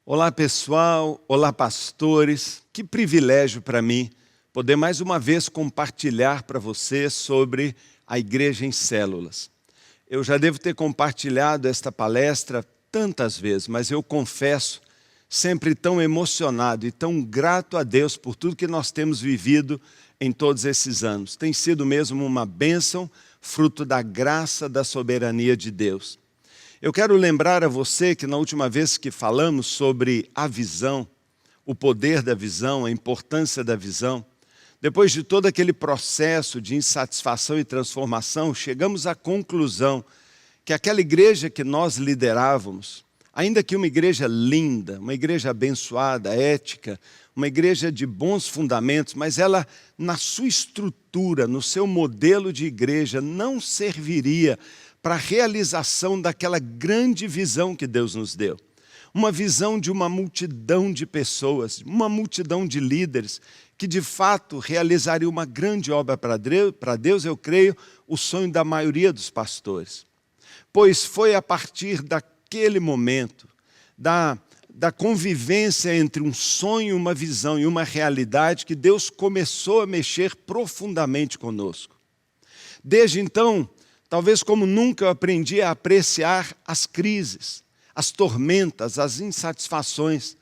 Olá pessoal, olá pastores, que privilégio para mim poder mais uma vez compartilhar para você sobre a igreja em células. Eu já devo ter compartilhado esta palestra tantas vezes, mas eu confesso, sempre tão emocionado e tão grato a Deus por tudo que nós temos vivido em todos esses anos. Tem sido mesmo uma bênção, fruto da graça, da soberania de Deus. Eu quero lembrar a você que na última vez que falamos sobre a visão, o poder da visão, a importância da visão, depois de todo aquele processo de insatisfação e transformação, chegamos à conclusão que aquela igreja que nós liderávamos, ainda que uma igreja linda, uma igreja abençoada, ética, uma igreja de bons fundamentos, mas ela, na sua estrutura, no seu modelo de igreja, não serviria para a realização daquela grande visão que Deus nos deu. Uma visão de uma multidão de pessoas, uma multidão de líderes, que de fato realizaria uma grande obra para Deus, eu creio, o sonho da maioria dos pastores. Pois foi a partir daquele momento, da convivência entre um sonho, uma visão e uma realidade, que Deus começou a mexer profundamente conosco. Desde então, talvez como nunca eu aprendi a apreciar as crises, as tormentas, as insatisfações,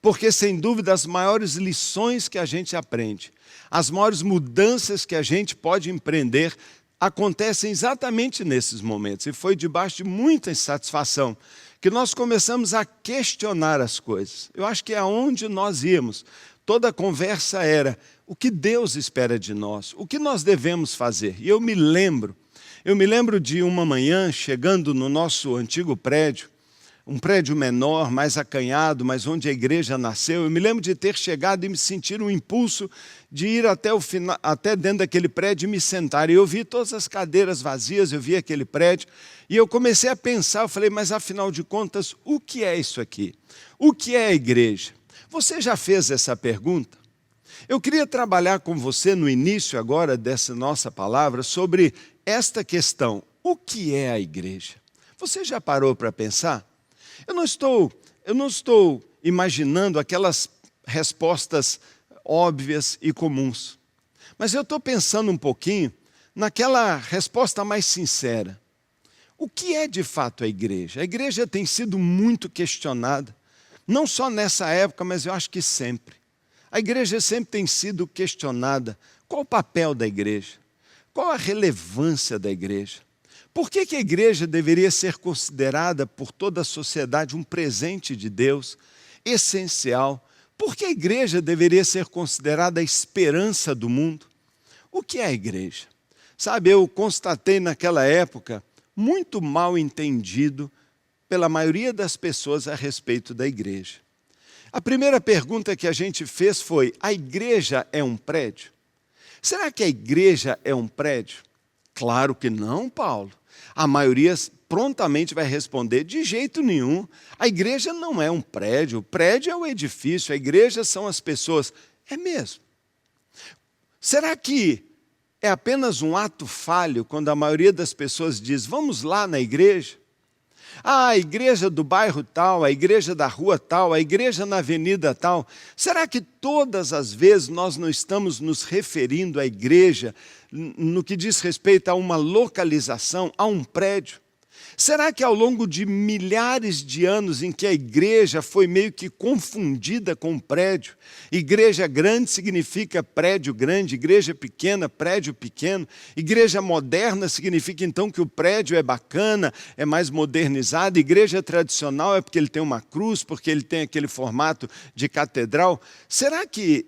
porque sem dúvida as maiores lições que a gente aprende, as maiores mudanças que a gente pode empreender, acontecem exatamente nesses momentos. E foi debaixo de muita insatisfação que nós começamos a questionar as coisas. Eu acho que é aonde nós íamos. Toda a conversa era o que Deus espera de nós, o que nós devemos fazer. E eu me lembro de uma manhã chegando no nosso antigo prédio, um prédio menor, mais acanhado, mas onde a igreja nasceu. Eu me lembro de ter chegado e me sentir um impulso de ir até dentro daquele prédio e me sentar. E eu vi todas as cadeiras vazias, eu vi aquele prédio, e eu comecei a pensar, eu falei, mas afinal de contas, o que é isso aqui? O que é a igreja? Você já fez essa pergunta? Eu queria trabalhar com você no início agora dessa nossa palavra sobre esta questão, o que é a igreja? Você já parou para pensar? Eu não estou imaginando aquelas respostas óbvias e comuns, mas eu estou pensando um pouquinho naquela resposta mais sincera. O que é de fato a igreja? A igreja tem sido muito questionada, não só nessa época, mas eu acho que sempre. A igreja sempre tem sido questionada. Qual o papel da igreja? Qual a relevância da igreja? Por que a igreja deveria ser considerada por toda a sociedade um presente de Deus, essencial? Por que a igreja deveria ser considerada a esperança do mundo? O que é a igreja? Sabe, eu constatei naquela época muito mal entendido pela maioria das pessoas a respeito da igreja. A primeira pergunta que a gente fez foi, a igreja é um prédio? Será que a igreja é um prédio? Claro que não, Paulo. A maioria prontamente vai responder, de jeito nenhum. A igreja não é um prédio, o prédio é o edifício, a igreja são as pessoas. É mesmo. Será que é apenas um ato falho quando a maioria das pessoas diz, vamos lá na igreja? Ah, a igreja do bairro tal, a igreja da rua tal, a igreja na avenida tal. Será que todas as vezes nós não estamos nos referindo à igreja no que diz respeito a uma localização, a um prédio? Será que ao longo de milhares de anos em que a igreja foi meio que confundida com o prédio, igreja grande significa prédio grande, igreja pequena, prédio pequeno, igreja moderna significa então que o prédio é bacana, é mais modernizado, igreja tradicional é porque ele tem uma cruz, porque ele tem aquele formato de catedral? Será que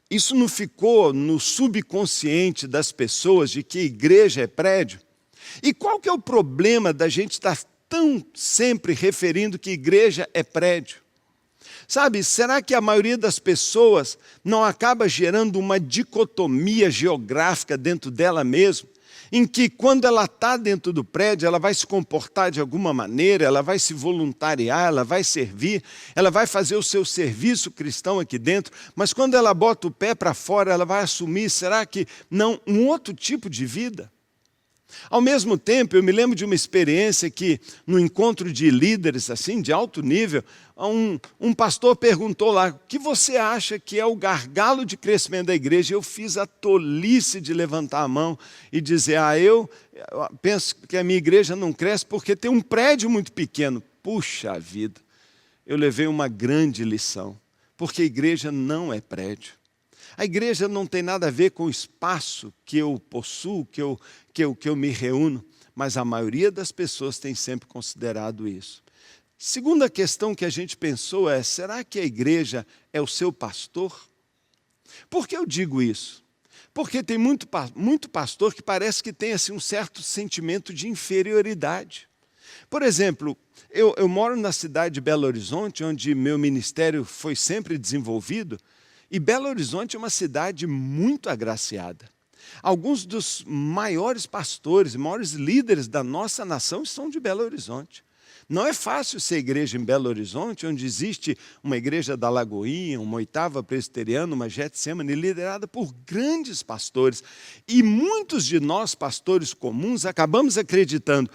isso não ficou no subconsciente das pessoas de que igreja é prédio? E qual que é o problema da gente estar tão sempre referindo que igreja é prédio? Sabe, será que a maioria das pessoas não acaba gerando uma dicotomia geográfica dentro dela mesma? Em que quando ela está dentro do prédio, ela vai se comportar de alguma maneira, ela vai se voluntariar, ela vai servir, ela vai fazer o seu serviço cristão aqui dentro, mas quando ela bota o pé para fora, ela vai assumir, será que não, um outro tipo de vida? Ao mesmo tempo, eu me lembro de uma experiência que, no encontro de líderes assim, de alto nível, um pastor perguntou lá: o que você acha que é o gargalo de crescimento da igreja? Eu fiz a tolice de levantar a mão e dizer: eu penso que a minha igreja não cresce porque tem um prédio muito pequeno. Puxa vida, eu levei uma grande lição, porque a igreja não é prédio. A igreja não tem nada a ver com o espaço que eu possuo, que eu me reúno, mas a maioria das pessoas tem sempre considerado isso. Segunda questão que a gente pensou é: será que a igreja é o seu pastor? Por que eu digo isso? Porque tem muito pastor que parece que tem assim, um certo sentimento de inferioridade. Por exemplo, eu moro na cidade de Belo Horizonte, onde meu ministério foi sempre desenvolvido, e Belo Horizonte é uma cidade muito agraciada. Alguns dos maiores pastores, maiores líderes da nossa nação são de Belo Horizonte. Não é fácil ser igreja em Belo Horizonte, onde existe uma igreja da Lagoinha, uma oitava presbiteriana, uma Getsemane, liderada por grandes pastores. E muitos de nós, pastores comuns, acabamos acreditando: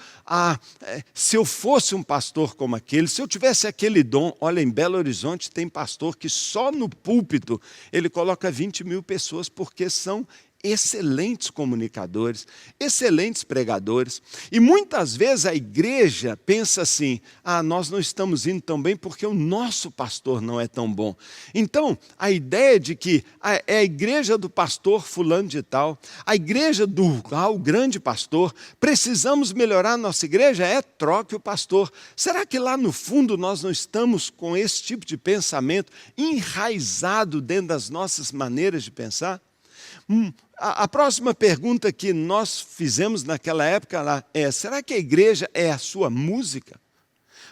se eu fosse um pastor como aquele, se eu tivesse aquele dom. Olha, em Belo Horizonte tem pastor que só no púlpito ele coloca 20 mil pessoas, porque são excelentes comunicadores, excelentes pregadores. E muitas vezes a igreja pensa assim: nós não estamos indo tão bem porque o nosso pastor não é tão bom. Então, a ideia de que é a igreja do pastor fulano de tal, a igreja do grande pastor, precisamos melhorar a nossa igreja, troque o pastor. Será que lá no fundo nós não estamos com esse tipo de pensamento enraizado dentro das nossas maneiras de pensar? A próxima pergunta que nós fizemos naquela época lá é: será que a igreja é a sua música?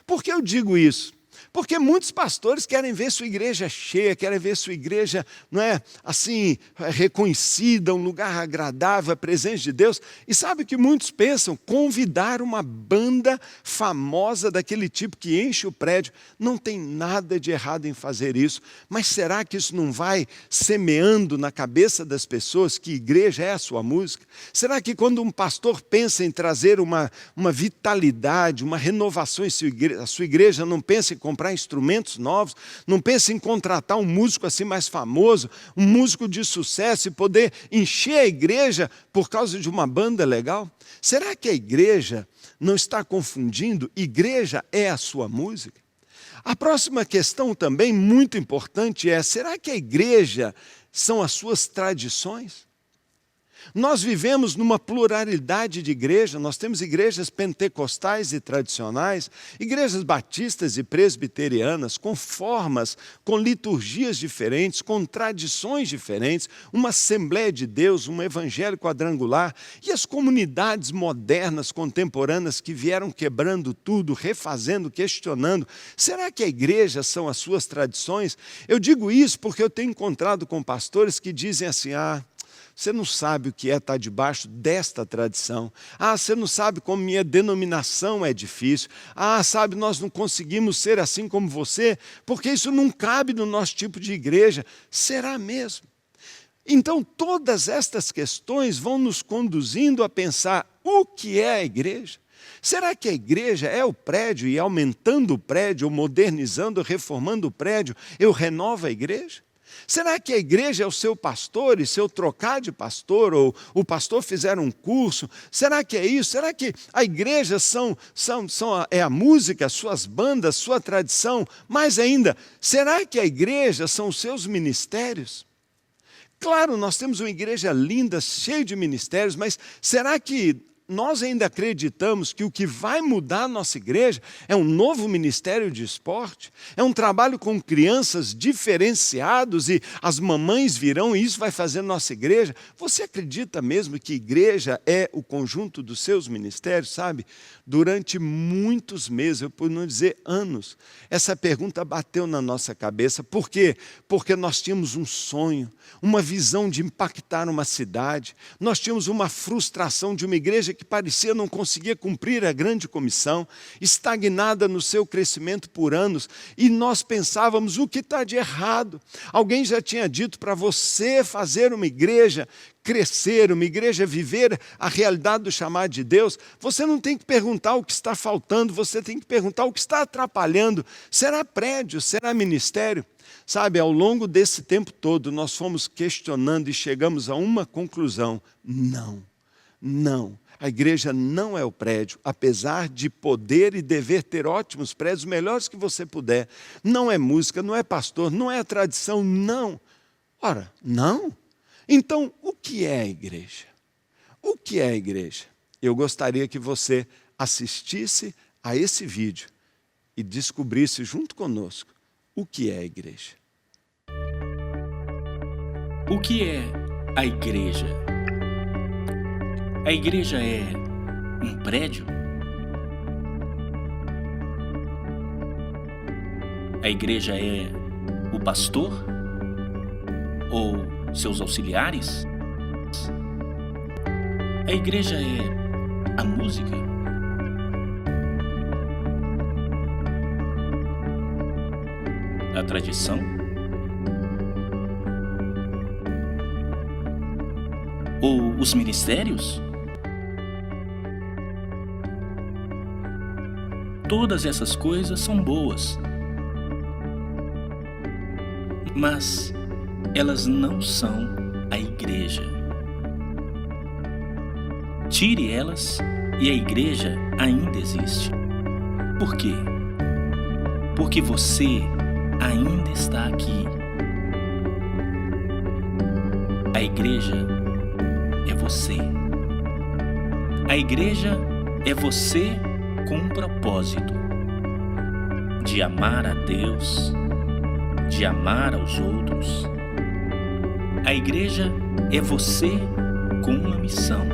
Por que eu digo isso? Porque muitos pastores querem ver sua igreja cheia, querem ver sua igreja, não é, assim, reconhecida, um lugar agradável, a presença de Deus. E sabe o que muitos pensam? Convidar uma banda famosa daquele tipo que enche o prédio. Não tem nada de errado em fazer isso, mas será que isso não vai semeando na cabeça das pessoas que igreja é a sua música? Será que quando um pastor pensa em trazer uma vitalidade, uma renovação em a sua igreja, não pensa em comprar instrumentos novos, não pensa em contratar um músico assim mais famoso, um músico de sucesso e poder encher a igreja por causa de uma banda legal? Será que a igreja não está confundindo? Igreja é a sua música? A próxima questão também muito importante é: será que a igreja são as suas tradições? Nós vivemos numa pluralidade de igrejas, nós temos igrejas pentecostais e tradicionais, igrejas batistas e presbiterianas, com formas, com liturgias diferentes, com tradições diferentes, uma Assembleia de Deus, um evangelho quadrangular, e as comunidades modernas, contemporâneas, que vieram quebrando tudo, refazendo, questionando. Será que a igreja são as suas tradições? Eu digo isso porque eu tenho encontrado com pastores que dizem assim: você não sabe o que é estar debaixo desta tradição. Você não sabe como minha denominação é difícil. Sabe, nós não conseguimos ser assim como você, porque isso não cabe no nosso tipo de igreja. Será mesmo? Então, todas estas questões vão nos conduzindo a pensar: o que é a igreja? Será que a igreja é o prédio e aumentando o prédio, ou modernizando, ou reformando o prédio, eu renovo a igreja? Será que a igreja é o seu pastor, e se eu trocar de pastor, ou o pastor fizer um curso? Será que é isso? Será que a igreja é a música, suas bandas, sua tradição? Mais ainda, será que a igreja são os seus ministérios? Claro, nós temos uma igreja linda, cheia de ministérios, mas será que nós ainda acreditamos que o que vai mudar a nossa igreja é um novo ministério de esporte? É um trabalho com crianças diferenciados e as mamães virão e isso vai fazer nossa igreja? Você acredita mesmo que igreja é o conjunto dos seus ministérios, sabe? Durante muitos meses, por não dizer anos, essa pergunta bateu na nossa cabeça. Por quê? Porque nós tínhamos um sonho, uma visão de impactar uma cidade. Nós tínhamos uma frustração de uma igreja que parecia não conseguia cumprir a grande comissão, estagnada no seu crescimento por anos, e nós pensávamos, o que está de errado? Alguém já tinha dito para você fazer uma igreja crescer, uma igreja viver a realidade do chamado de Deus, você não tem que perguntar o que está faltando, você tem que perguntar o que está atrapalhando. Será prédio? Será ministério? Sabe, ao longo desse tempo todo, nós fomos questionando e chegamos a uma conclusão. Não. A igreja não é o prédio, apesar de poder e dever ter ótimos prédios, melhores que você puder. Não é música, não é pastor, não é a tradição, não. Ora, não? Então, o que é a igreja? O que é a igreja? Eu gostaria que você assistisse a esse vídeo e descobrisse junto conosco o que é a igreja. O que é a igreja? A igreja é um prédio? A igreja é o pastor? Ou seus auxiliares? A igreja é a música? A tradição? Ou os ministérios? Todas essas coisas são boas, mas elas não são a igreja. Tire elas e a igreja ainda existe. Por quê? Porque você ainda está aqui. A igreja é você. A igreja é você com um propósito de amar a Deus, de amar aos outros. A igreja é você com uma missão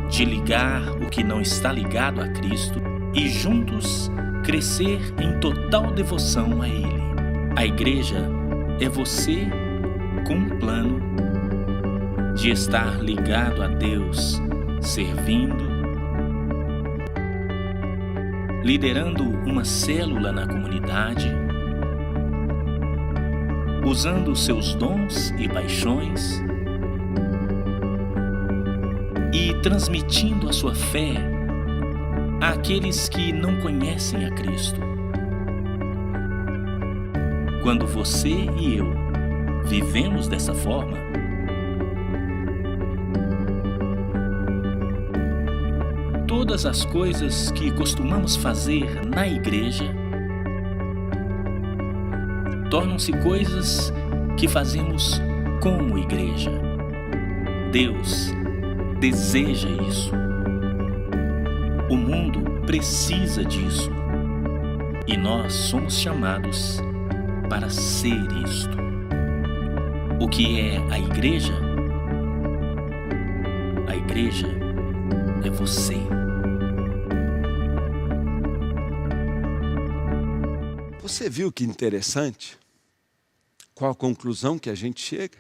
de ligar o que não está ligado a Cristo e juntos crescer em total devoção a Ele. A igreja é você com um plano de estar ligado a Deus, servindo, liderando uma célula na comunidade, usando seus dons e paixões e transmitindo a sua fé àqueles que não conhecem a Cristo. Quando você e eu vivemos dessa forma, todas as coisas que costumamos fazer na igreja tornam-se coisas que fazemos como igreja. Deus deseja isso. O mundo precisa disso. E nós somos chamados para ser isto. O que é a igreja? A igreja é você. Você viu que interessante? Qual a conclusão que a gente chega?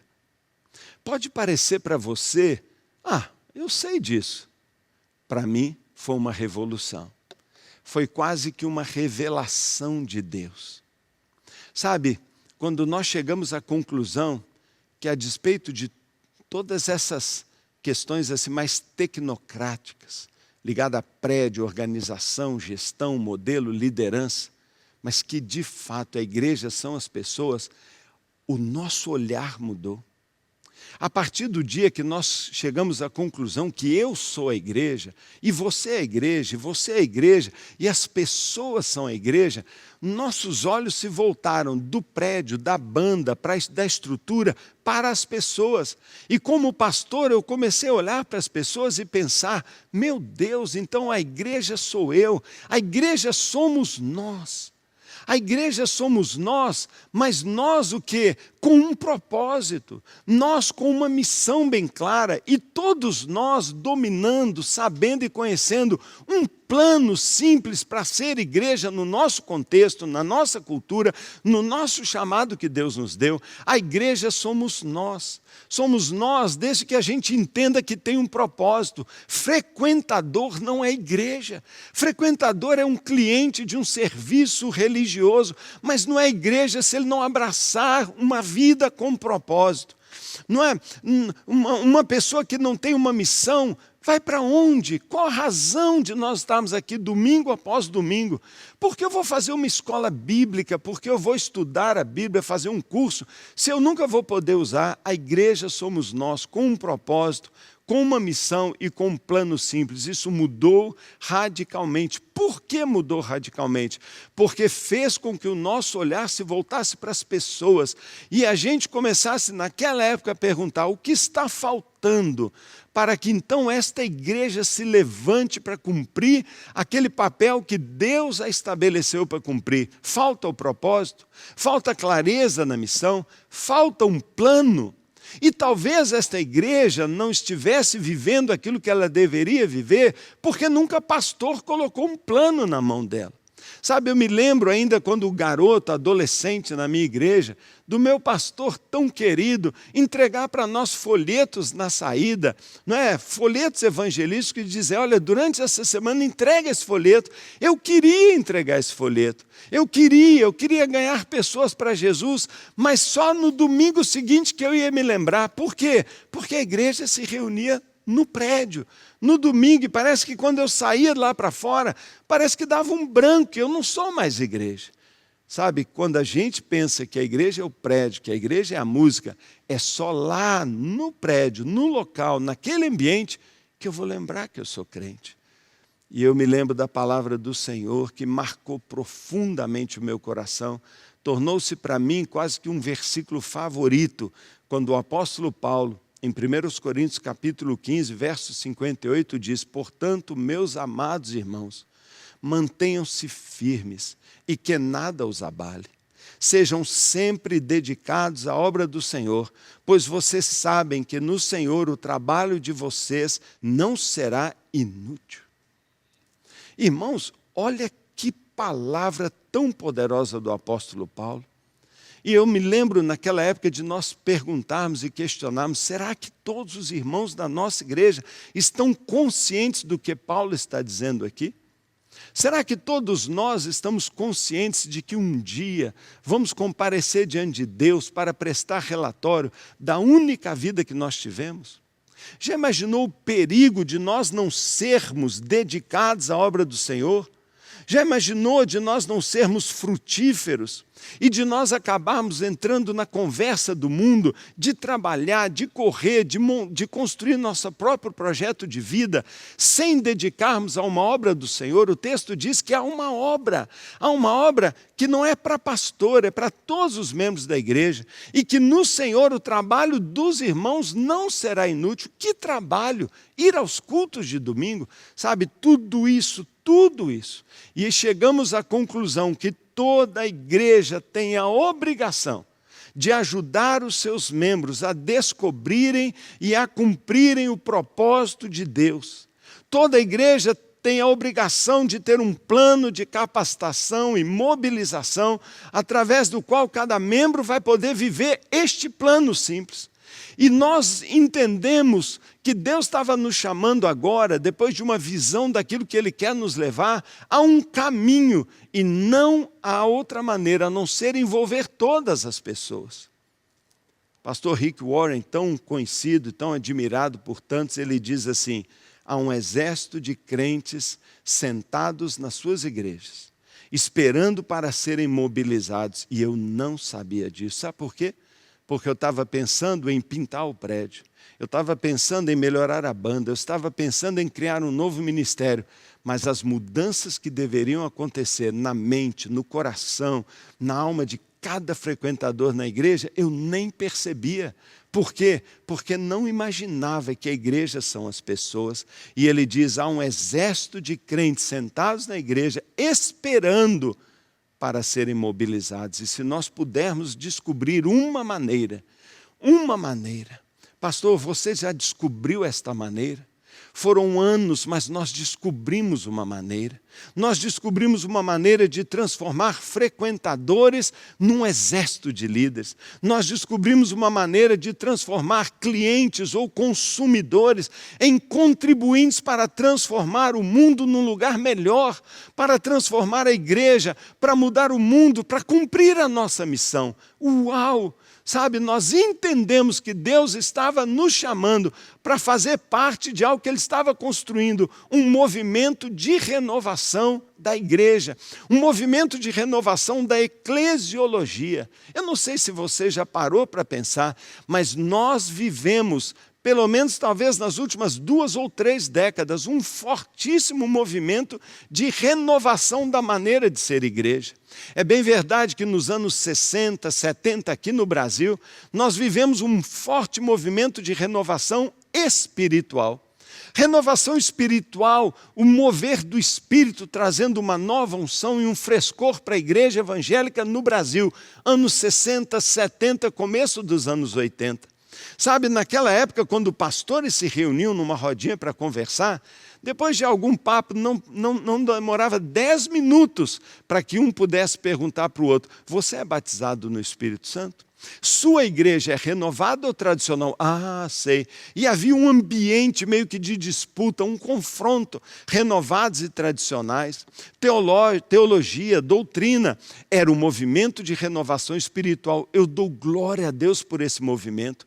Pode parecer para você, eu sei disso. Para mim, foi uma revolução. Foi quase que uma revelação de Deus. Sabe, quando nós chegamos à conclusão que, a despeito de todas essas questões assim mais tecnocráticas, ligadas a prédio, organização, gestão, modelo, liderança, mas que de fato a igreja são as pessoas, o nosso olhar mudou. A partir do dia que nós chegamos à conclusão que eu sou a igreja, e você é a igreja, e você é a igreja, e as pessoas são a igreja, nossos olhos se voltaram do prédio, da banda, da estrutura, para as pessoas. E como pastor, eu comecei a olhar para as pessoas e pensar, meu Deus, então a igreja sou eu, a igreja somos nós. A igreja somos nós, mas nós o quê? Com um propósito, nós com uma missão bem clara e todos nós dominando, sabendo e conhecendo um plano simples para ser igreja no nosso contexto, na nossa cultura, no nosso chamado que Deus nos deu. A igreja somos nós. Somos nós desde que a gente entenda que tem um propósito. Frequentador não é igreja. Frequentador é um cliente de um serviço religioso, mas não é igreja se ele não abraçar uma vida com propósito. Não é uma pessoa que não tem uma missão. Vai para onde? Qual a razão de nós estarmos aqui domingo após domingo? Porque eu vou fazer uma escola bíblica, porque eu vou estudar a Bíblia, fazer um curso, se eu nunca vou poder usar? A igreja somos nós, com um propósito, com uma missão e com um plano simples. Isso mudou radicalmente. Por que mudou radicalmente? Porque fez com que o nosso olhar se voltasse para as pessoas e a gente começasse naquela época a perguntar o que está faltando para que então esta igreja se levante para cumprir aquele papel que Deus a estabeleceu para cumprir. Falta o propósito, falta clareza na missão, falta um plano. E talvez esta igreja não estivesse vivendo aquilo que ela deveria viver, porque nunca pastor colocou um plano na mão dela. Sabe, eu me lembro ainda quando garoto, adolescente na minha igreja, do meu pastor tão querido, entregar para nós folhetos na saída, não é? Folhetos evangelísticos, e dizer, olha, durante essa semana entrega esse folheto. Eu queria entregar esse folheto, eu queria ganhar pessoas para Jesus, mas só no domingo seguinte que eu ia me lembrar. Por quê? Porque a igreja se reunia no prédio, no domingo, e parece que quando eu saía lá para fora, parece que dava um branco, eu não sou mais igreja. Sabe, quando a gente pensa que a igreja é o prédio, que a igreja é a música, é só lá no prédio, no local, naquele ambiente, que eu vou lembrar que eu sou crente. E eu me lembro da palavra do Senhor que marcou profundamente o meu coração, tornou-se para mim quase que um versículo favorito, quando o apóstolo Paulo, em 1 Coríntios capítulo 15, verso 58, diz, portanto, meus amados irmãos, mantenham-se firmes e que nada os abale. Sejam sempre dedicados à obra do Senhor, pois vocês sabem que no Senhor o trabalho de vocês não será inútil. Irmãos, olha que palavra tão poderosa do apóstolo Paulo. E eu me lembro naquela época de nós perguntarmos e questionarmos, será que todos os irmãos da nossa igreja estão conscientes do que Paulo está dizendo aqui? Será que todos nós estamos conscientes de que um dia vamos comparecer diante de Deus para prestar relatório da única vida que nós tivemos? Já imaginou o perigo de nós não sermos dedicados à obra do Senhor? Já imaginou de nós não sermos frutíferos e de nós acabarmos entrando na conversa do mundo, de trabalhar, de correr, de construir nosso próprio projeto de vida, sem dedicarmos a uma obra do Senhor? O texto diz que há uma obra que não é para pastor, é para todos os membros da igreja, e que no Senhor o trabalho dos irmãos não será inútil. Que trabalho? Ir aos cultos de domingo, sabe, tudo isso. E chegamos à conclusão que toda a igreja tem a obrigação de ajudar os seus membros a descobrirem e a cumprirem o propósito de Deus. Toda a igreja tem a obrigação de ter um plano de capacitação e mobilização, através do qual cada membro vai poder viver este plano simples. E nós entendemos que Deus estava nos chamando agora, depois de uma visão daquilo que Ele quer nos levar, a um caminho, e não há outra maneira, a não ser envolver todas as pessoas. Pastor Rick Warren, tão conhecido, tão admirado por tantos, ele diz assim, há um exército de crentes sentados nas suas igrejas, esperando para serem mobilizados, e eu não sabia disso. Sabe por quê? Porque eu estava pensando em pintar o prédio, eu estava pensando em melhorar a banda, eu estava pensando em criar um novo ministério, mas as mudanças que deveriam acontecer na mente, no coração, na alma de cada frequentador na igreja, eu nem percebia. Por quê? Porque não imaginava que a igreja são as pessoas. E ele diz, há um exército de crentes sentados na igreja, esperando para serem mobilizados. E se nós pudermos descobrir uma maneira, pastor, você já descobriu esta maneira? Foram anos, mas nós descobrimos uma maneira. Nós descobrimos uma maneira de transformar frequentadores num exército de líderes. Nós descobrimos uma maneira de transformar clientes ou consumidores em contribuintes para transformar o mundo num lugar melhor, para transformar a igreja, para mudar o mundo, para cumprir a nossa missão. Uau! Sabe, nós entendemos que Deus estava nos chamando para fazer parte de algo que Ele estava construindo, um movimento de renovação da igreja, um movimento de renovação da eclesiologia. Eu não sei se você já parou para pensar, mas nós vivemos, pelo menos talvez nas últimas 2 ou 3 décadas, um fortíssimo movimento de renovação da maneira de ser igreja. É bem verdade que nos anos 60, 70, aqui no Brasil, nós vivemos um forte movimento de renovação espiritual. Renovação espiritual, o mover do Espírito trazendo uma nova unção e um frescor para a igreja evangélica no Brasil, anos 60, 70, começo dos anos 80. Sabe, naquela época, quando pastores se reuniam numa rodinha para conversar, depois de algum papo, não demorava 10 minutos para que um pudesse perguntar para o outro: você é batizado no Espírito Santo? Sua igreja é renovada ou tradicional? Ah, sei. E havia um ambiente meio que de disputa, um confronto, renovados e tradicionais. Teologia, doutrina, era um movimento de renovação espiritual. Eu dou glória a Deus por esse movimento.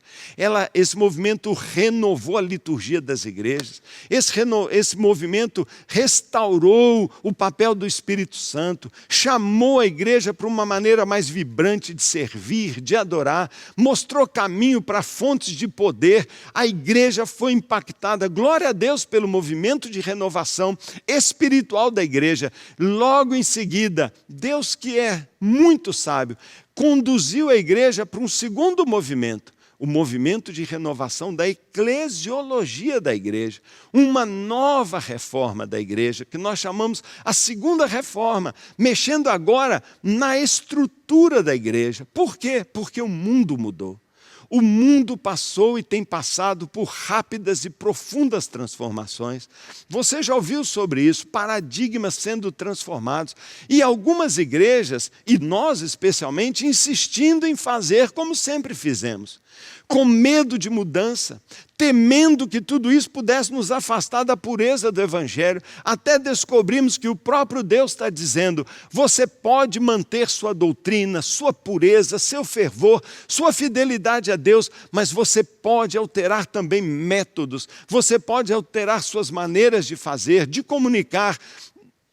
Esse movimento renovou a liturgia das igrejas. Esse movimento restaurou o papel do Espírito Santo, chamou a igreja para uma maneira mais vibrante de servir, de adorar, mostrou caminho para fontes de poder. A igreja foi impactada. Glória a Deus pelo movimento de renovação espiritual da igreja. Logo em seguida, Deus, que é muito sábio, conduziu a igreja para um segundo movimento, o movimento de renovação da eclesiologia da igreja, uma nova reforma da igreja, que nós chamamos a segunda reforma, mexendo agora na estrutura da igreja. Por quê? Porque o mundo mudou. O mundo passou e tem passado por rápidas e profundas transformações. Você já ouviu sobre isso, paradigmas sendo transformados. E algumas igrejas, e nós especialmente, insistindo em fazer como sempre fizemos. Com medo de mudança, temendo que tudo isso pudesse nos afastar da pureza do Evangelho, até descobrimos que o próprio Deus está dizendo: você pode manter sua doutrina, sua pureza, seu fervor, sua fidelidade a Deus, mas você pode alterar também métodos, você pode alterar suas maneiras de fazer, de comunicar.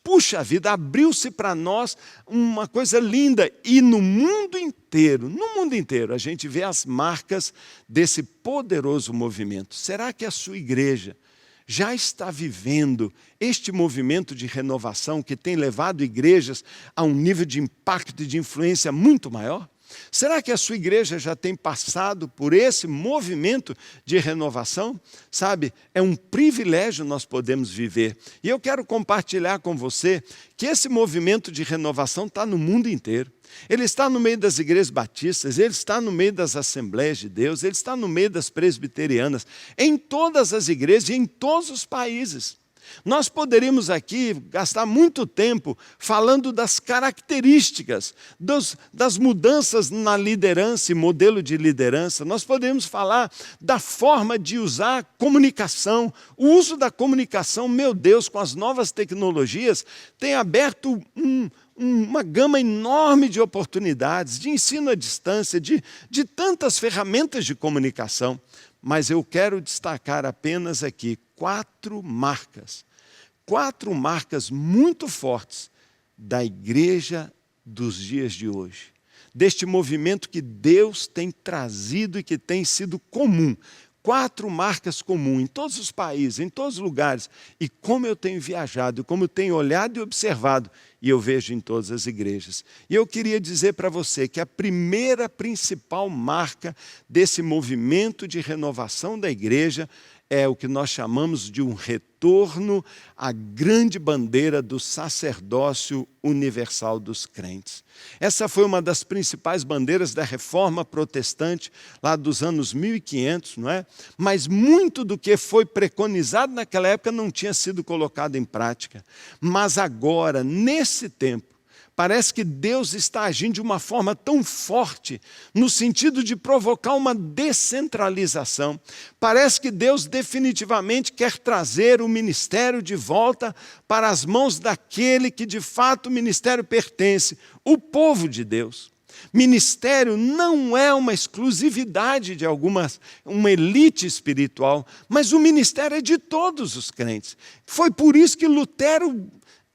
Puxa vida, abriu-se para nós uma coisa linda. E no mundo inteiro, a gente vê as marcas desse poderoso movimento. Será que a sua igreja já está vivendo este movimento de renovação que tem levado igrejas a um nível de impacto e de influência muito maior? Será que a sua igreja já tem passado por esse movimento de renovação? Sabe, é um privilégio nós podemos viver. E eu quero compartilhar com você que esse movimento de renovação está no mundo inteiro. Ele está no meio das igrejas batistas, ele está no meio das Assembleias de Deus, ele está no meio das presbiterianas, em todas as igrejas e em todos os países. Nós poderíamos aqui gastar muito tempo falando das características, das mudanças na liderança e modelo de liderança. Nós poderíamos falar da forma de usar comunicação. O uso da comunicação, meu Deus, com as novas tecnologias, tem aberto uma gama enorme de oportunidades, de ensino à distância, de tantas ferramentas de comunicação. Mas eu quero destacar apenas aqui 4 marcas muito fortes da igreja dos dias de hoje, deste movimento que Deus tem trazido e que tem sido comum. 4 marcas comuns em todos os países, em todos os lugares. E como eu tenho viajado, como eu tenho olhado e observado, e eu vejo em todas as igrejas. E eu queria dizer para você que a primeira principal marca desse movimento de renovação da igreja é o que nós chamamos de um retorno à grande bandeira do sacerdócio universal dos crentes. Essa foi uma das principais bandeiras da Reforma Protestante, lá dos anos 1500, não é? Mas muito do que foi preconizado naquela época não tinha sido colocado em prática. Mas agora, nesse tempo, parece que Deus está agindo de uma forma tão forte, no sentido de provocar uma descentralização. Parece que Deus definitivamente quer trazer o ministério de volta para as mãos daquele que de fato o ministério pertence, o povo de Deus. Ministério não é uma exclusividade de uma elite espiritual, mas o ministério é de todos os crentes. Foi por isso que Lutero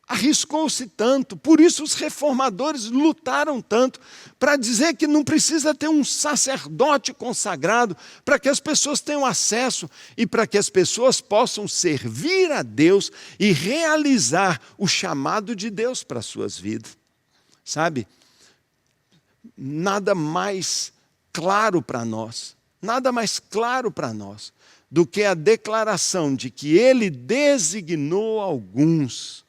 arriscou-se tanto, por isso os reformadores lutaram tanto, para dizer que não precisa ter um sacerdote consagrado para que as pessoas tenham acesso e para que as pessoas possam servir a Deus e realizar o chamado de Deus para as suas vidas. Sabe? Nada mais claro para nós do que a declaração de que Ele designou alguns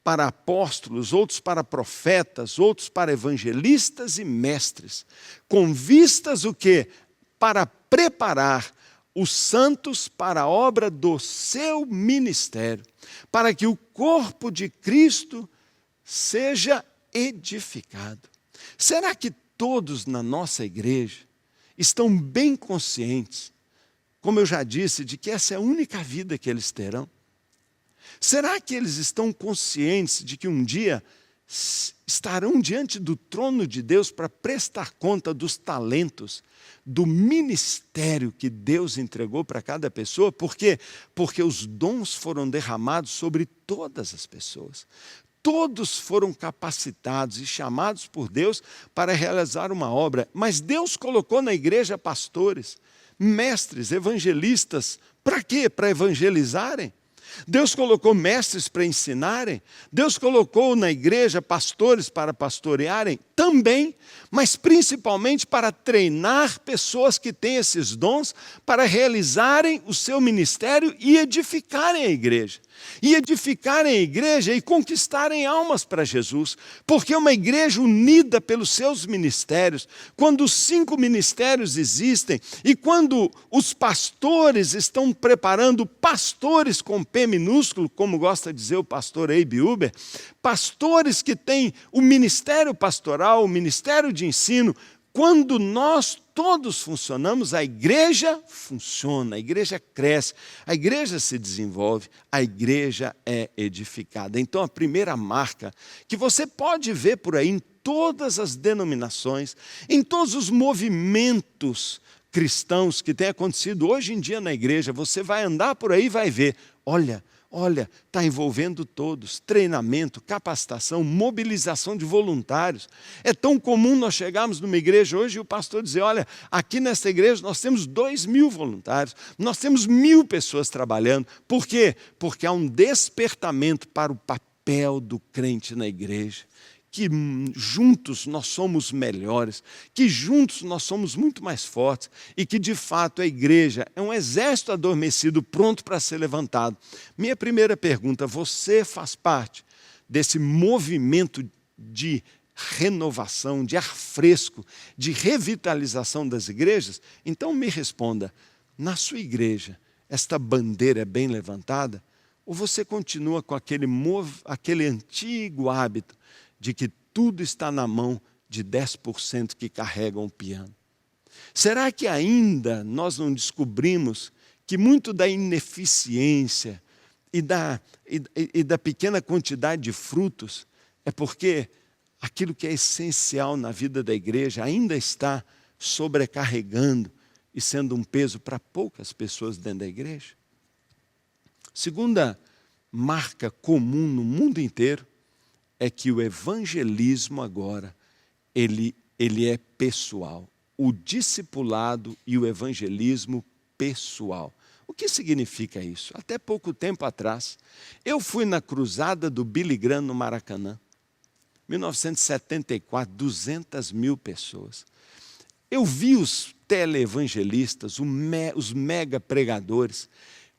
para apóstolos, outros para profetas, outros para evangelistas e mestres, com vistas o quê? Para preparar os santos para a obra do seu ministério, para que o corpo de Cristo seja edificado. Será que todos na nossa igreja estão bem conscientes, como eu já disse, de que essa é a única vida que eles terão? Será que eles estão conscientes de que um dia estarão diante do trono de Deus para prestar conta dos talentos, do ministério que Deus entregou para cada pessoa? Por quê? Porque os dons foram derramados sobre todas as pessoas. Todos foram capacitados e chamados por Deus para realizar uma obra. Mas Deus colocou na igreja pastores, mestres, evangelistas. Para quê? Para evangelizarem. Deus colocou mestres para ensinarem, Deus colocou na igreja pastores para pastorearem também, mas principalmente para treinar pessoas que têm esses dons para realizarem o seu ministério e edificarem a igreja. E edificarem a igreja e conquistarem almas para Jesus. Porque uma igreja unida pelos seus ministérios, quando os 5 ministérios existem e quando os pastores estão preparando pastores com P minúsculo, como gosta de dizer o pastor Abe Uber, pastores que têm o ministério pastoral, o ministério de ensino, quando nós todos funcionamos, a igreja funciona, a igreja cresce, a igreja se desenvolve, a igreja é edificada. Então, a primeira marca que você pode ver por aí em todas as denominações, em todos os movimentos cristãos que têm acontecido hoje em dia na igreja, você vai andar por aí e vai ver, olha, está envolvendo todos, treinamento, capacitação, mobilização de voluntários. É tão comum nós chegarmos numa igreja hoje e o pastor dizer, olha, aqui nesta igreja nós temos 2.000 voluntários, nós temos 1.000 pessoas trabalhando. Por quê? Porque há um despertamento para o papel do crente na igreja, que juntos nós somos melhores, que juntos nós somos muito mais fortes e que, de fato, a igreja é um exército adormecido pronto para ser levantado. Minha primeira pergunta, você faz parte desse movimento de renovação, de ar fresco, de revitalização das igrejas? Então me responda, na sua igreja, esta bandeira é bem levantada? Ou você continua com aquele antigo hábito de que tudo está na mão de 10% que carregam o piano? Será que ainda nós não descobrimos que muito da ineficiência e da pequena quantidade de frutos é porque aquilo que é essencial na vida da igreja ainda está sobrecarregando e sendo um peso para poucas pessoas dentro da igreja? Segunda marca comum no mundo inteiro é que o evangelismo agora, ele é pessoal. O discipulado e o evangelismo pessoal. O que significa isso? Até pouco tempo atrás, eu fui na cruzada do Billy Graham no Maracanã. 1974, 200.000 pessoas. Eu vi os teleevangelistas, os mega pregadores.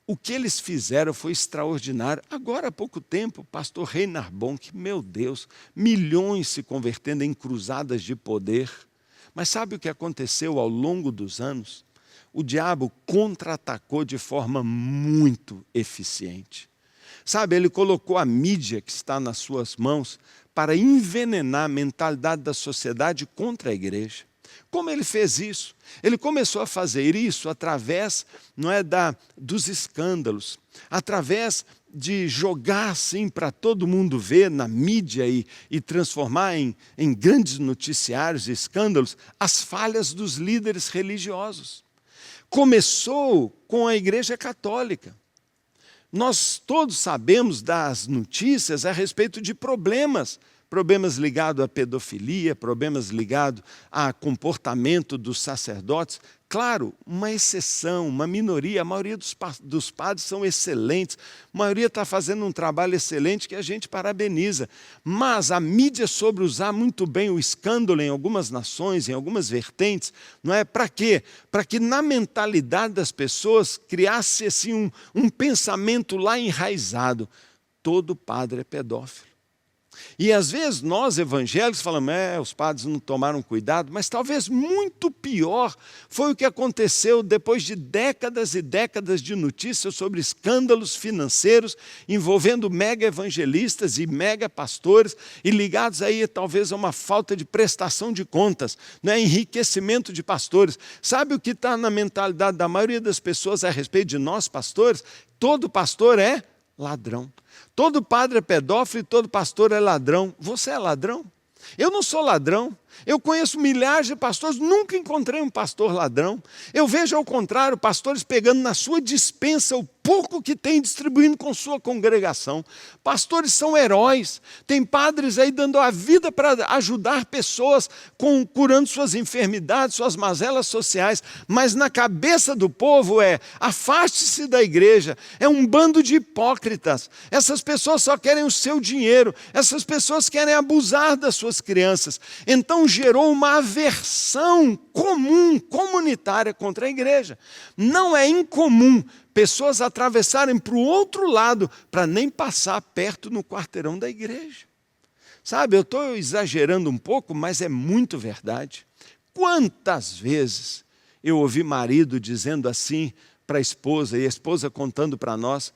O que eles fizeram foi extraordinário. Agora, há pouco tempo, o pastor Reinhard Bonk, meu Deus, milhões se convertendo em cruzadas de poder. Mas sabe o que aconteceu ao longo dos anos? O diabo contra-atacou de forma muito eficiente. Sabe, ele colocou a mídia que está nas suas mãos para envenenar a mentalidade da sociedade contra a igreja. Como ele fez isso? Ele começou a fazer isso através dos escândalos, através de jogar assim para todo mundo ver na mídia e transformar em grandes noticiários e escândalos as falhas dos líderes religiosos. Começou com a Igreja Católica. Nós todos sabemos das notícias a respeito de problemas ligados à pedofilia, problemas ligados a comportamento dos sacerdotes. Claro, uma exceção, uma minoria, a maioria dos padres são excelentes, a maioria está fazendo um trabalho excelente que a gente parabeniza. Mas a mídia soube usar muito bem o escândalo em algumas nações, em algumas vertentes, não é? Para quê? Para que na mentalidade das pessoas criasse assim, um pensamento lá enraizado. Todo padre é pedófilo. E às vezes nós evangélicos falamos, os padres não tomaram cuidado, mas talvez muito pior foi o que aconteceu depois de décadas e décadas de notícias sobre escândalos financeiros envolvendo mega evangelistas e mega pastores e ligados aí talvez a uma falta de prestação de contas, né? Enriquecimento de pastores. Sabe o que está na mentalidade da maioria das pessoas a respeito de nós pastores? Todo pastor é ladrão. Todo padre é pedófilo e todo pastor é ladrão. Você é ladrão? Eu não sou ladrão. Eu conheço milhares de pastores, nunca encontrei um pastor ladrão. Eu vejo ao contrário, pastores pegando na sua despensa o pouco que tem, distribuindo com sua congregação. Pastores são heróis. Tem padres aí dando a vida para ajudar pessoas, curando suas enfermidades, suas mazelas sociais. Mas na cabeça do povo afaste-se da igreja. É um bando de hipócritas. Essas pessoas só querem o seu dinheiro. Essas pessoas querem abusar das suas crianças. Então gerou uma aversão comum, comunitária contra a igreja. Não é incomum pessoas atravessarem para o outro lado para nem passar perto no quarteirão da igreja. Sabe, eu estou exagerando um pouco, mas é muito verdade. Quantas vezes eu ouvi marido dizendo assim para a esposa, e a esposa contando para nós,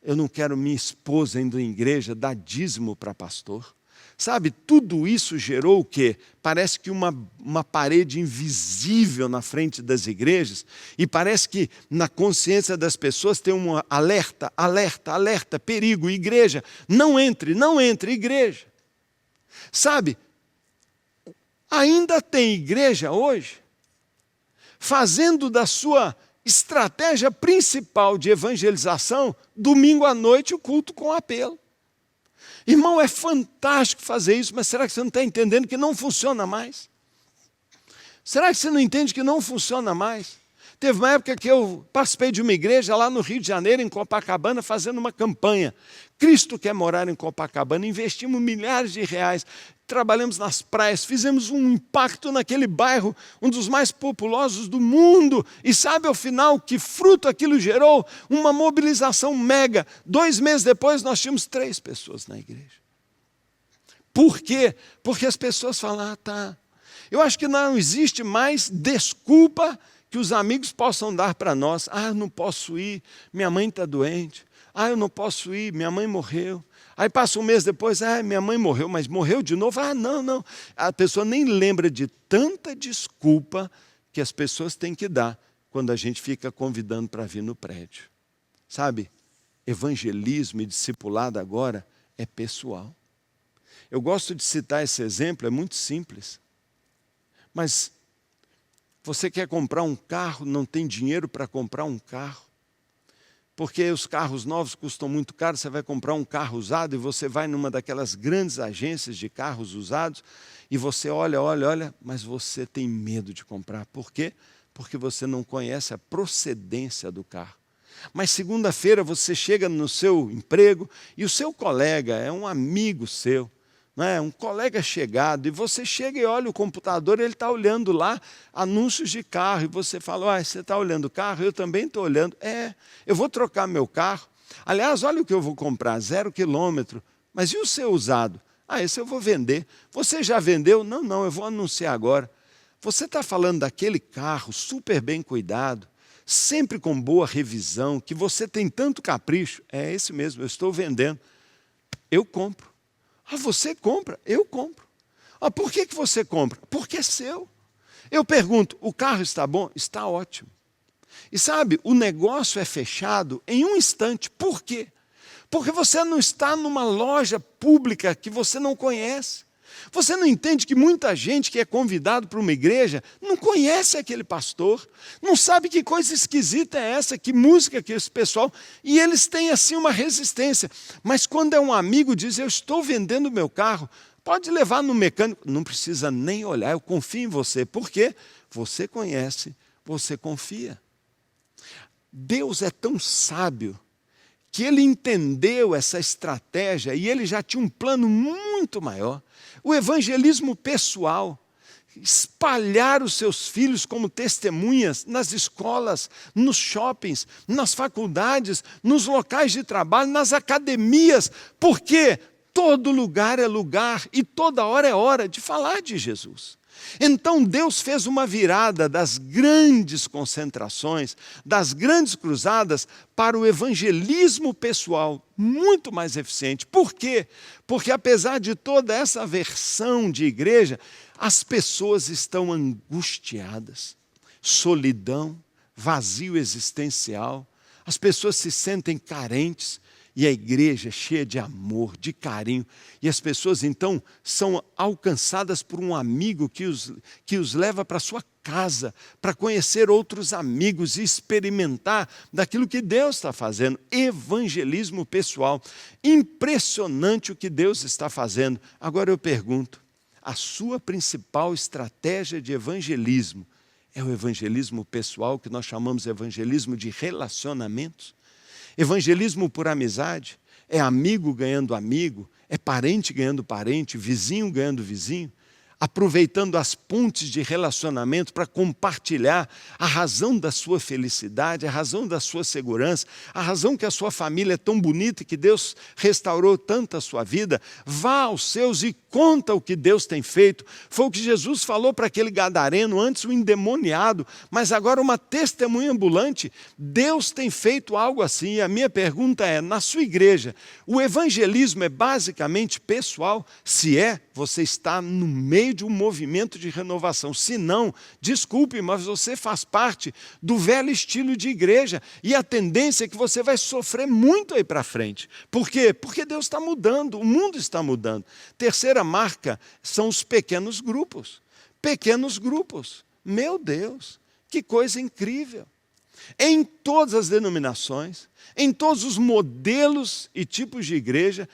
eu não quero minha esposa indo em igreja dar dízimo para pastor. Sabe, tudo isso gerou o quê? Parece que uma parede invisível na frente das igrejas, e parece que na consciência das pessoas tem um alerta, alerta, alerta, perigo, igreja, não entre, igreja. Sabe, ainda tem igreja hoje fazendo da sua estratégia principal de evangelização, domingo à noite o culto com apelo. Irmão, é fantástico fazer isso, mas será que você não está entendendo que não funciona mais? Será que você não entende que não funciona mais? Teve uma época que eu participei de uma igreja lá no Rio de Janeiro, em Copacabana, fazendo uma campanha. Cristo quer morar em Copacabana, investimos milhares de reais, trabalhamos nas praias, fizemos um impacto naquele bairro, um dos mais populosos do mundo. E sabe ao final que fruto aquilo gerou? Uma mobilização mega. 2 meses depois nós tínhamos 3 pessoas na igreja. Por quê? Porque as pessoas falam, tá. Eu acho que não existe mais desculpa que os amigos possam dar para nós. Eu não posso ir, minha mãe está doente. Eu não posso ir, minha mãe morreu. Aí passa um mês depois, minha mãe morreu, mas morreu de novo? Não. A pessoa nem lembra de tanta desculpa que as pessoas têm que dar quando a gente fica convidando para vir no prédio. Sabe, evangelismo e discipulado agora é pessoal. Eu gosto de citar esse exemplo, é muito simples. Mas você quer comprar um carro, não tem dinheiro para comprar um carro. Porque os carros novos custam muito caro, você vai comprar um carro usado e você vai numa daquelas grandes agências de carros usados e você olha, mas você tem medo de comprar. Por quê? Porque você não conhece a procedência do carro. Mas segunda-feira você chega no seu emprego e o seu colega é um amigo seu, não é? Um colega chegado, e você chega e olha o computador, ele está olhando lá anúncios de carro, e você fala, você está olhando o carro? Eu também estou olhando. Eu vou trocar meu carro. Aliás, olha o que eu vou comprar, 0 quilômetro. Mas e o seu usado? Esse eu vou vender. Você já vendeu? Não, eu vou anunciar agora. Você está falando daquele carro super bem cuidado, sempre com boa revisão, que você tem tanto capricho. É esse mesmo, eu estou vendendo. Eu compro. Você compra? Eu compro. Por que você compra? Porque é seu. Eu pergunto, o carro está bom? Está ótimo. E sabe, o negócio é fechado em um instante. Por quê? Porque você não está numa loja pública que você não conhece. Você não entende que muita gente que é convidado para uma igreja não conhece aquele pastor, não sabe que coisa esquisita é essa, que música que esse pessoal... E eles têm assim uma resistência. Mas quando é um amigo, diz, eu estou vendendo o meu carro, pode levar no mecânico. Não precisa nem olhar, eu confio em você. Por quê? Você conhece, você confia. Deus é tão sábio que ele entendeu essa estratégia e ele já tinha um plano muito maior. O evangelismo pessoal, espalhar os seus filhos como testemunhas nas escolas, nos shoppings, nas faculdades, nos locais de trabalho, nas academias, porque todo lugar é lugar e toda hora é hora de falar de Jesus. Então Deus fez uma virada das grandes concentrações, das grandes cruzadas, para o evangelismo pessoal, muito mais eficiente. Por quê? Porque apesar de toda essa versão de igreja, as pessoas estão angustiadas, solidão, vazio existencial, as pessoas se sentem carentes, e a igreja é cheia de amor, de carinho. E as pessoas, então, são alcançadas por um amigo que os leva para a sua casa, para conhecer outros amigos e experimentar daquilo que Deus está fazendo. Evangelismo pessoal. Impressionante o que Deus está fazendo. Agora eu pergunto, a sua principal estratégia de evangelismo é o evangelismo pessoal, que nós chamamos de evangelismo de relacionamentos? Evangelismo por amizade, é amigo ganhando amigo, é parente ganhando parente, vizinho ganhando vizinho, aproveitando as pontes de relacionamento para compartilhar a razão da sua felicidade, a razão da sua segurança, a razão que a sua família é tão bonita e que Deus restaurou tanto a sua vida. Vá aos seus e conta o que Deus tem feito. Foi o que Jesus falou para aquele gadareno, antes o endemoniado, mas agora uma testemunha ambulante. Deus tem feito algo assim. E a minha pergunta é, na sua igreja, o evangelismo é basicamente pessoal? Se é, você está no meio de um movimento de renovação. Se não, desculpe, mas você faz parte do velho estilo de igreja e a tendência é que você vai sofrer muito aí para frente. Por quê? Porque Deus está mudando, o mundo está mudando. Terceira marca são os pequenos grupos. Pequenos grupos. Meu Deus, que coisa incrível. Em todas as denominações, em todos os modelos e tipos de igreja,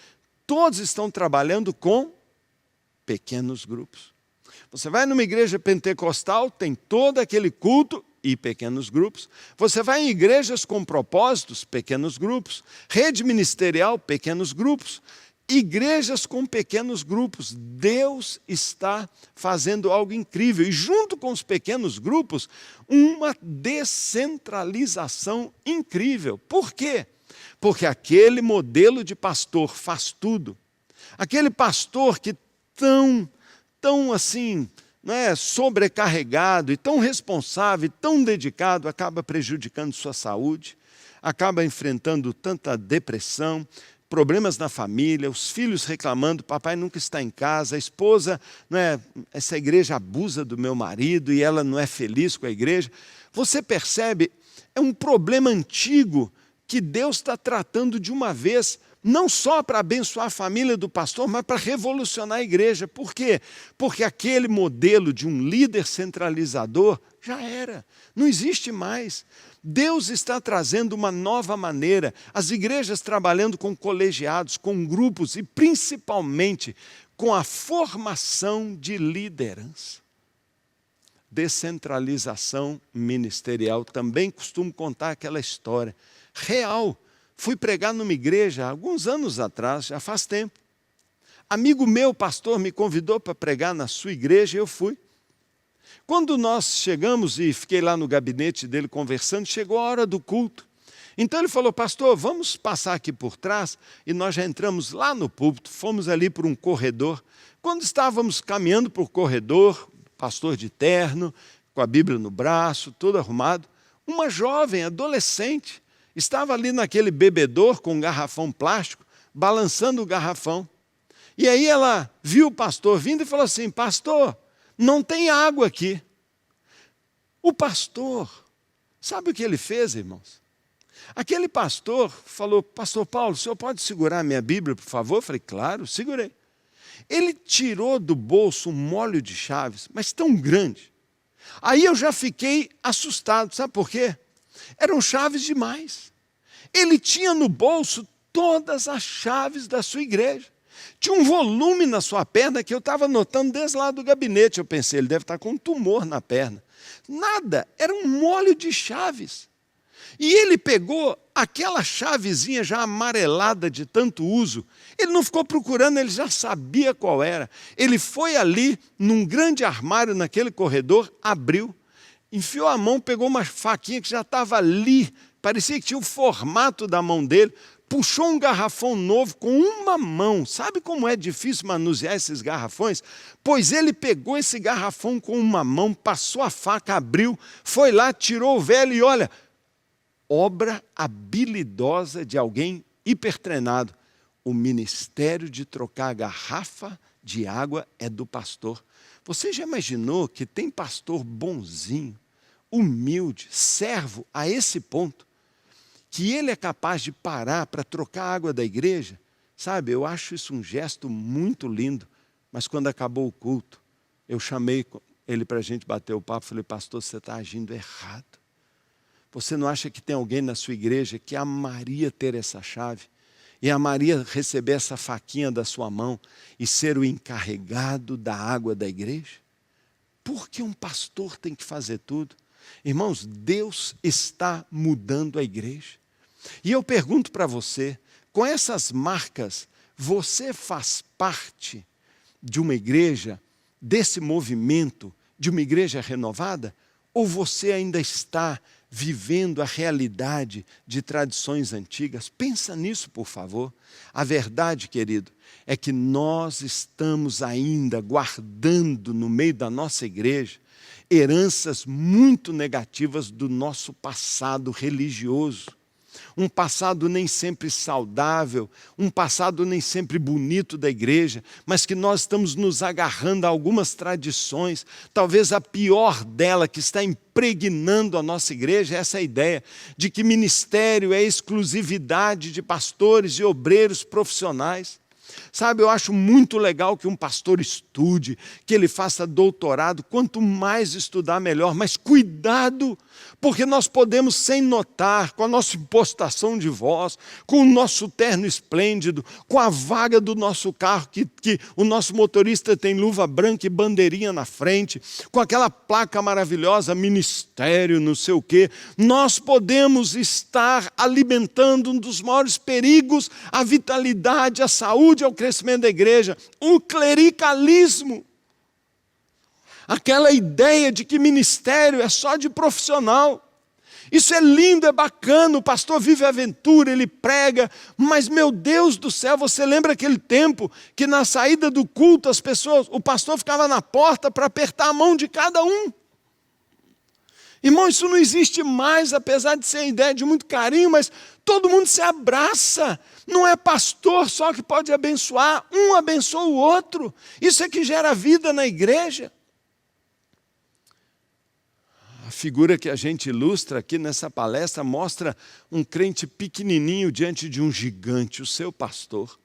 todos estão trabalhando com pequenos grupos. Você vai numa igreja pentecostal, tem todo aquele culto e pequenos grupos. Você vai em igrejas com propósitos, pequenos grupos. Rede ministerial, pequenos grupos. Igrejas com pequenos grupos. Deus está fazendo algo incrível. E junto com os pequenos grupos, uma descentralização incrível. Por quê? Porque aquele modelo de pastor faz tudo. Aquele pastor que tão assim, sobrecarregado e tão responsável, e tão dedicado, acaba prejudicando sua saúde, acaba enfrentando tanta depressão, problemas na família, os filhos reclamando, papai nunca está em casa, a esposa, essa igreja abusa do meu marido e ela não é feliz com a igreja. Você percebe, é um problema antigo que Deus está tratando de uma vez, não só para abençoar a família do pastor, mas para revolucionar a igreja. Por quê? Porque aquele modelo de um líder centralizador já era, não existe mais. Deus está trazendo uma nova maneira, as igrejas trabalhando com colegiados, com grupos e principalmente com a formação de liderança. Descentralização ministerial, também costumo contar aquela história real. Fui pregar numa igreja há alguns anos atrás, já faz tempo. amigo meu, pastor, me convidou para pregar na sua igreja e eu fui. Quando nós chegamos e fiquei lá no gabinete dele conversando, chegou a hora do culto. Então ele falou, pastor, vamos passar aqui por trás, e nós já entramos lá no púlpito, fomos ali por um corredor. Quando estávamos caminhando por corredor, pastor de terno, com a Bíblia no braço, todo arrumado, uma jovem, adolescente, estava ali naquele bebedor com um garrafão plástico, balançando o garrafão. E aí ela viu o pastor vindo e falou assim, pastor, não tem água aqui. O pastor, sabe o que ele fez, irmãos? Aquele pastor falou, pastor Paulo, o senhor pode segurar a minha Bíblia, por favor? Eu falei, claro, segurei. Ele tirou do bolso um molho de chaves, mas tão grande. Aí eu já fiquei assustado, sabe por quê? Eram chaves demais. Ele tinha no bolso todas as chaves da sua igreja. Tinha um volume na sua perna que eu estava notando desde lá do gabinete. Eu pensei, ele deve estar com um tumor na perna. Nada, era um molho de chaves. E ele pegou aquela chavezinha já amarelada de tanto uso. Ele não ficou procurando, ele já sabia qual era. Ele foi ali, num grande armário naquele corredor, abriu, enfiou a mão, pegou uma faquinha que já estava ali, parecia que tinha o formato da mão dele, puxou um garrafão novo com uma mão. Sabe como é difícil manusear esses garrafões? Pois ele pegou esse garrafão com uma mão, passou a faca, abriu, foi lá, tirou o velho e olha, obra habilidosa de alguém hipertreinado. O ministério de trocar a garrafa de água é do pastor. Você já imaginou que tem pastor bonzinho, humilde, servo a esse ponto, que ele é capaz de parar para trocar a água da igreja? Sabe, eu acho isso um gesto muito lindo. Mas quando acabou o culto, eu chamei ele para a gente bater o papo, falei, pastor, você está agindo errado. Você não acha que tem alguém na sua igreja que amaria ter essa chave? E amaria receber essa faquinha da sua mão e ser o encarregado da água da igreja? Por que um pastor tem que fazer tudo? Irmãos, Deus está mudando a igreja. E eu pergunto para você, com essas marcas, você faz parte de uma igreja, desse movimento, de uma igreja renovada? Ou você ainda está vivendo a realidade de tradições antigas? Pensa nisso, por favor. A verdade, querido, é que nós estamos ainda guardando no meio da nossa igreja heranças muito negativas do nosso passado religioso. Um passado nem sempre saudável, um passado nem sempre bonito da igreja, mas que nós estamos nos agarrando a algumas tradições. Talvez a pior dela, que está impregnando a nossa igreja, é essa ideia de que ministério é exclusividade de pastores e obreiros profissionais. Sabe, eu acho muito legal que um pastor estude, que ele faça doutorado, quanto mais estudar melhor, mas cuidado, porque nós podemos sem notar, com a nossa impostação de voz, com o nosso terno esplêndido, com a vaga do nosso carro, que o nosso motorista tem luva branca e bandeirinha na frente, com aquela placa maravilhosa, ministério, não sei o quê, nós podemos estar alimentando um dos maiores perigos à vitalidade, à saúde, ao crescimento da igreja, o clericalismo. Aquela ideia de que ministério é só de profissional. Isso é lindo, é bacana, o pastor vive a aventura, ele prega, mas meu Deus do céu, você lembra aquele tempo que na saída do culto as pessoas, o pastor ficava na porta para apertar a mão de cada um. Irmão, isso não existe mais, apesar de ser a ideia de muito carinho, mas todo mundo se abraça. Não é pastor só que pode abençoar, um abençoa o outro. Isso é que gera vida na igreja. A figura que a gente ilustra aqui nessa palestra mostra um crente pequenininho diante de um gigante, o seu pastor.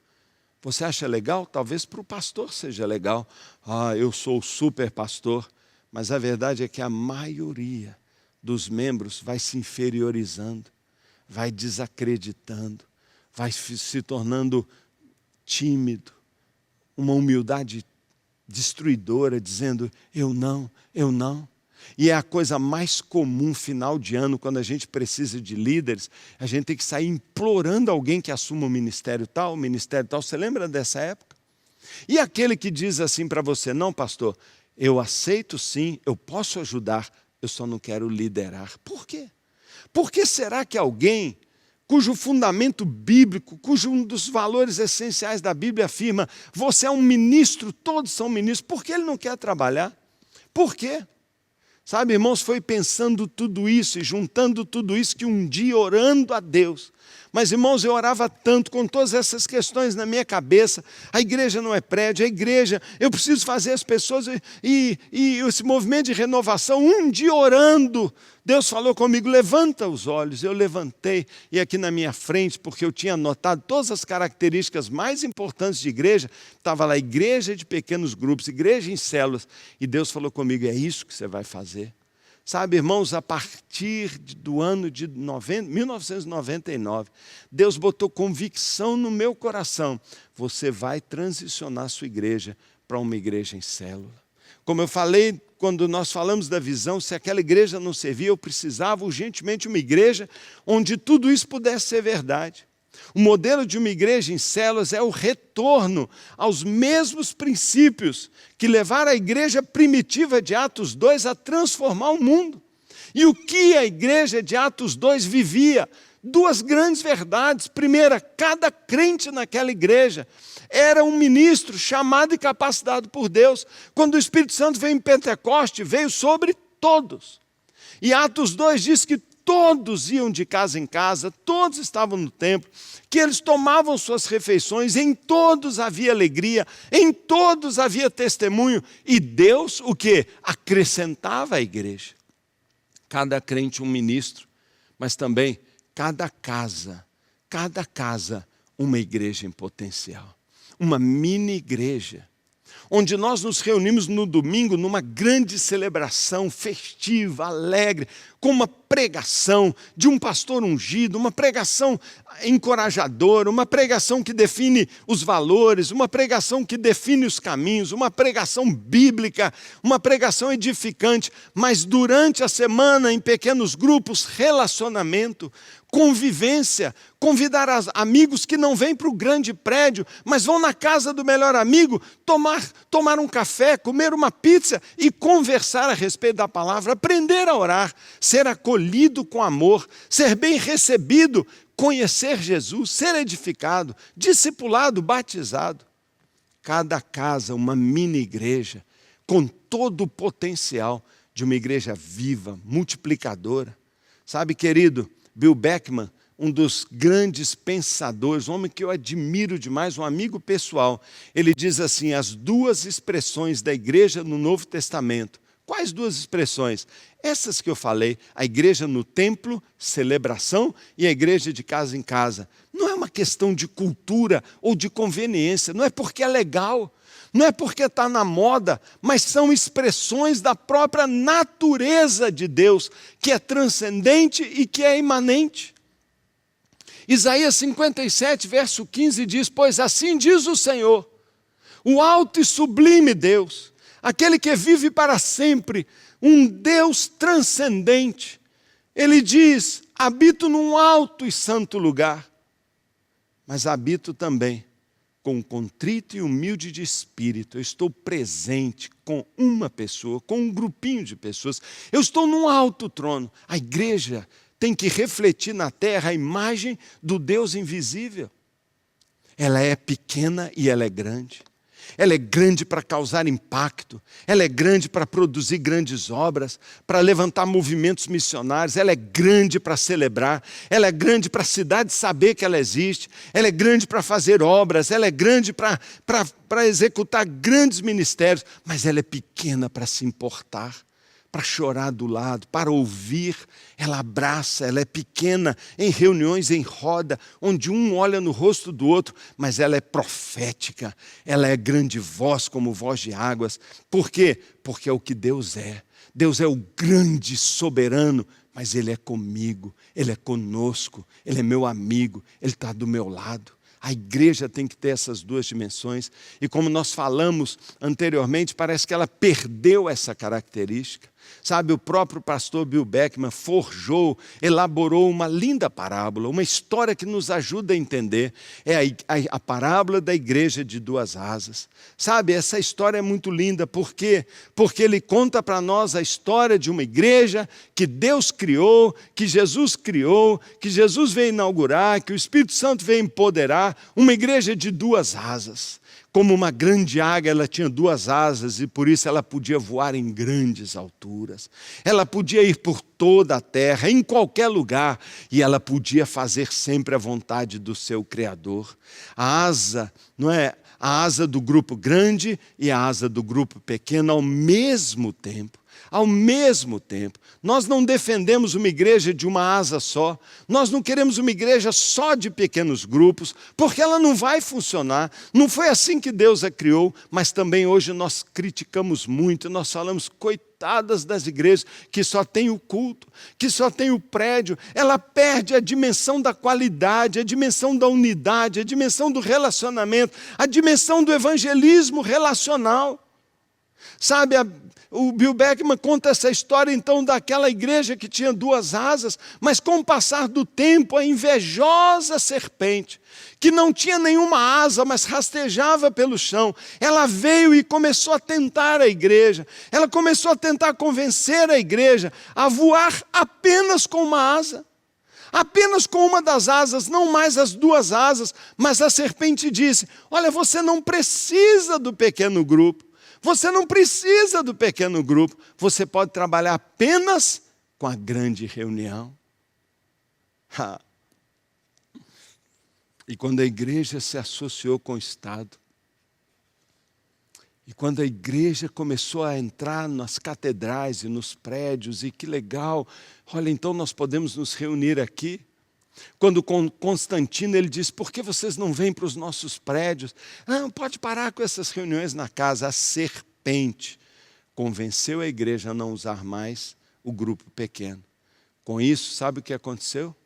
Você acha legal? Talvez para o pastor seja legal. Ah, eu sou o super pastor. Mas a verdade é que a maioria dos membros vai se inferiorizando, vai desacreditando, vai se tornando tímido, uma humildade destruidora, dizendo, eu não. E é a coisa mais comum, final de ano, quando a gente precisa de líderes, a gente tem que sair implorando alguém que assuma o ministério tal. Você lembra dessa época? E aquele que diz assim para você: não, pastor, eu aceito sim, eu posso ajudar, eu só não quero liderar. Por quê? Por que será que alguém cujo fundamento bíblico, cujo um dos valores essenciais da Bíblia afirma: você é um ministro, todos são ministros, por que ele não quer trabalhar? Por quê? Sabe, irmãos, foi pensando tudo isso e juntando tudo isso que um dia, orando a Deus, mas, irmãos, eu orava tanto com todas essas questões na minha cabeça. A igreja não é prédio, a igreja, eu preciso fazer as pessoas, e esse movimento de renovação, um dia orando, Deus falou comigo: levanta os olhos. Eu levantei, e aqui na minha frente, porque eu tinha anotado todas as características mais importantes de igreja, estava lá: igreja de pequenos grupos, igreja em células, e Deus falou comigo: é isso que você vai fazer. Sabe, irmãos, a partir do ano de 1999, Deus botou convicção no meu coração: você vai transicionar a sua igreja para uma igreja em célula. Como eu falei, quando nós falamos da visão, se aquela igreja não servia, eu precisava urgentemente de uma igreja onde tudo isso pudesse ser verdade. O modelo de uma igreja em células é o retorno aos mesmos princípios que levaram a igreja primitiva de Atos 2 a transformar o mundo. E o que a igreja de Atos 2 vivia? Duas grandes verdades. Primeira, cada crente naquela igreja era um ministro chamado e capacitado por Deus. Quando o Espírito Santo veio em Pentecoste, veio sobre todos. E Atos 2 diz que todos iam de casa em casa, todos estavam no templo, que eles tomavam suas refeições, em todos havia alegria, em todos havia testemunho, e Deus, o quê? Acrescentava à igreja. Cada crente um ministro, mas também cada casa, uma igreja em potencial, uma mini igreja, onde nós nos reunimos no domingo numa grande celebração festiva, alegre, com uma pregação de um pastor ungido, uma pregação encorajadora, uma pregação que define os valores, uma pregação que define os caminhos, uma pregação bíblica, uma pregação edificante, mas durante a semana, em pequenos grupos, relacionamento, convivência, convidar amigos que não vêm para o grande prédio, mas vão na casa do melhor amigo, tomar um café, comer uma pizza e conversar a respeito da palavra, aprender a orar, ser acolhido com amor, ser bem recebido, conhecer Jesus, ser edificado, discipulado, batizado. Cada casa, uma mini igreja, com todo o potencial de uma igreja viva, multiplicadora. Sabe, querido, Bill Beckman, um dos grandes pensadores, um homem que eu admiro demais, um amigo pessoal, ele diz assim: as duas expressões da igreja no Novo Testamento. Quais duas expressões? Essas que eu falei: a igreja no templo, celebração, e a igreja de casa em casa. Não é uma questão de cultura ou de conveniência, não é porque é legal, não é porque está na moda, mas são expressões da própria natureza de Deus, que é transcendente e que é imanente. Isaías 57, verso 15 diz: pois assim diz o Senhor, o alto e sublime Deus, aquele que vive para sempre, um Deus transcendente. Ele diz: habito num alto e santo lugar, mas habito também com contrito e humilde de espírito. Eu estou presente com uma pessoa, com um grupinho de pessoas. Eu estou num alto trono. A igreja tem que refletir na terra a imagem do Deus invisível. Ela é pequena e ela é grande. Ela é grande para causar impacto, ela é grande para produzir grandes obras, para levantar movimentos missionários, ela é grande para celebrar, ela é grande para a cidade saber que ela existe, ela é grande para fazer obras, ela é grande para executar grandes ministérios, mas ela é pequena para se importar, para chorar do lado, para ouvir. Ela abraça, ela é pequena em reuniões em roda, onde um olha no rosto do outro, mas ela é profética, ela é grande voz como voz de águas. Por quê? Porque é o que Deus é. Deus é o grande soberano, mas Ele é comigo, Ele é conosco, Ele é meu amigo, Ele está do meu lado. A igreja tem que ter essas duas dimensões. E como nós falamos anteriormente, parece que ela perdeu essa característica. Sabe, o próprio pastor Bill Beckman elaborou uma linda parábola, uma história que nos ajuda a entender. É a parábola da igreja de duas asas. Sabe, essa história é muito linda, por quê? Porque ele conta para nós a história de uma igreja que Deus criou, que Jesus veio inaugurar, que o Espírito Santo veio empoderar, uma igreja de duas asas. Como uma grande águia, ela tinha duas asas e por isso ela podia voar em grandes alturas. Ela podia ir por toda a terra, em qualquer lugar, e ela podia fazer sempre a vontade do seu Criador. A asa, não é? A asa do grupo grande e a asa do grupo pequeno ao mesmo tempo. Ao mesmo tempo, nós não defendemos uma igreja de uma asa só, nós não queremos uma igreja só de pequenos grupos, porque ela não vai funcionar, não foi assim que Deus a criou, mas também hoje nós criticamos muito, nós falamos, coitadas das igrejas que só tem o culto, que só tem o prédio, ela perde a dimensão da qualidade, a dimensão da unidade, a dimensão do relacionamento, a dimensão do evangelismo relacional. Sabe, o Bill Beckman conta essa história então daquela igreja que tinha duas asas, mas com o passar do tempo a invejosa serpente, que não tinha nenhuma asa, mas rastejava pelo chão, ela veio e começou a tentar a igreja, ela começou a tentar convencer a igreja a voar apenas com uma asa. Apenas com uma das asas, não mais as duas asas, mas a serpente disse, olha, você não precisa do pequeno grupo. Você não precisa do pequeno grupo, você pode trabalhar apenas com a grande reunião. E quando a igreja se associou com o Estado, e quando a igreja começou a entrar nas catedrais e nos prédios, e que legal, olha, então nós podemos nos reunir aqui. Quando com Constantino ele diz, por que vocês não vêm para os nossos prédios? Não, pode parar com essas reuniões na casa. A serpente convenceu a igreja a não usar mais o grupo pequeno. Com isso, sabe o que aconteceu?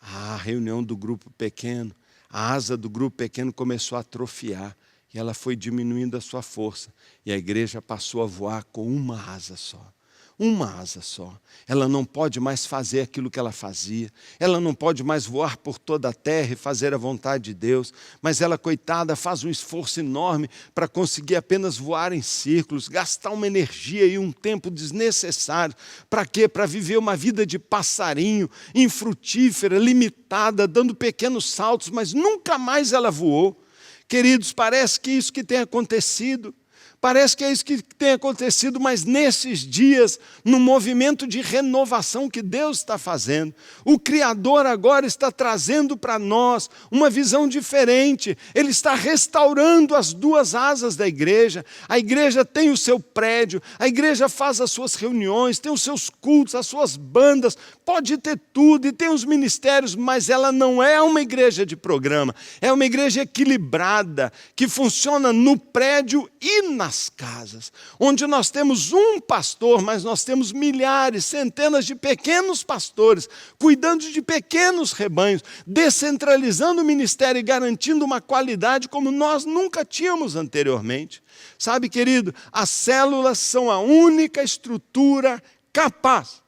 A reunião do grupo pequeno, a asa do grupo pequeno começou a atrofiar. E ela foi diminuindo a sua força. E a igreja passou a voar com uma asa só. Uma asa só. Ela não pode mais fazer aquilo que ela fazia. Ela não pode mais voar por toda a terra e fazer a vontade de Deus. Mas ela, coitada, faz um esforço enorme para conseguir apenas voar em círculos, gastar uma energia e um tempo desnecessário. Para quê? Para viver uma vida de passarinho, infrutífera, limitada, dando pequenos saltos, mas nunca mais ela voou. Queridos, parece que isso que tem acontecido. Parece que é isso que tem acontecido, mas nesses dias, no movimento de renovação que Deus está fazendo, o Criador agora está trazendo para nós uma visão diferente. Ele está restaurando as duas asas da igreja. A igreja tem o seu prédio, a igreja faz as suas reuniões, tem os seus cultos, as suas bandas, pode ter tudo e tem os ministérios, mas ela não é uma igreja de programa, é uma igreja equilibrada, que funciona no prédio e nas casas, onde nós temos um pastor, mas nós temos milhares, centenas de pequenos pastores, cuidando de pequenos rebanhos, descentralizando o ministério e garantindo uma qualidade como nós nunca tínhamos anteriormente. Sabe, querido, as células são a única estrutura capaz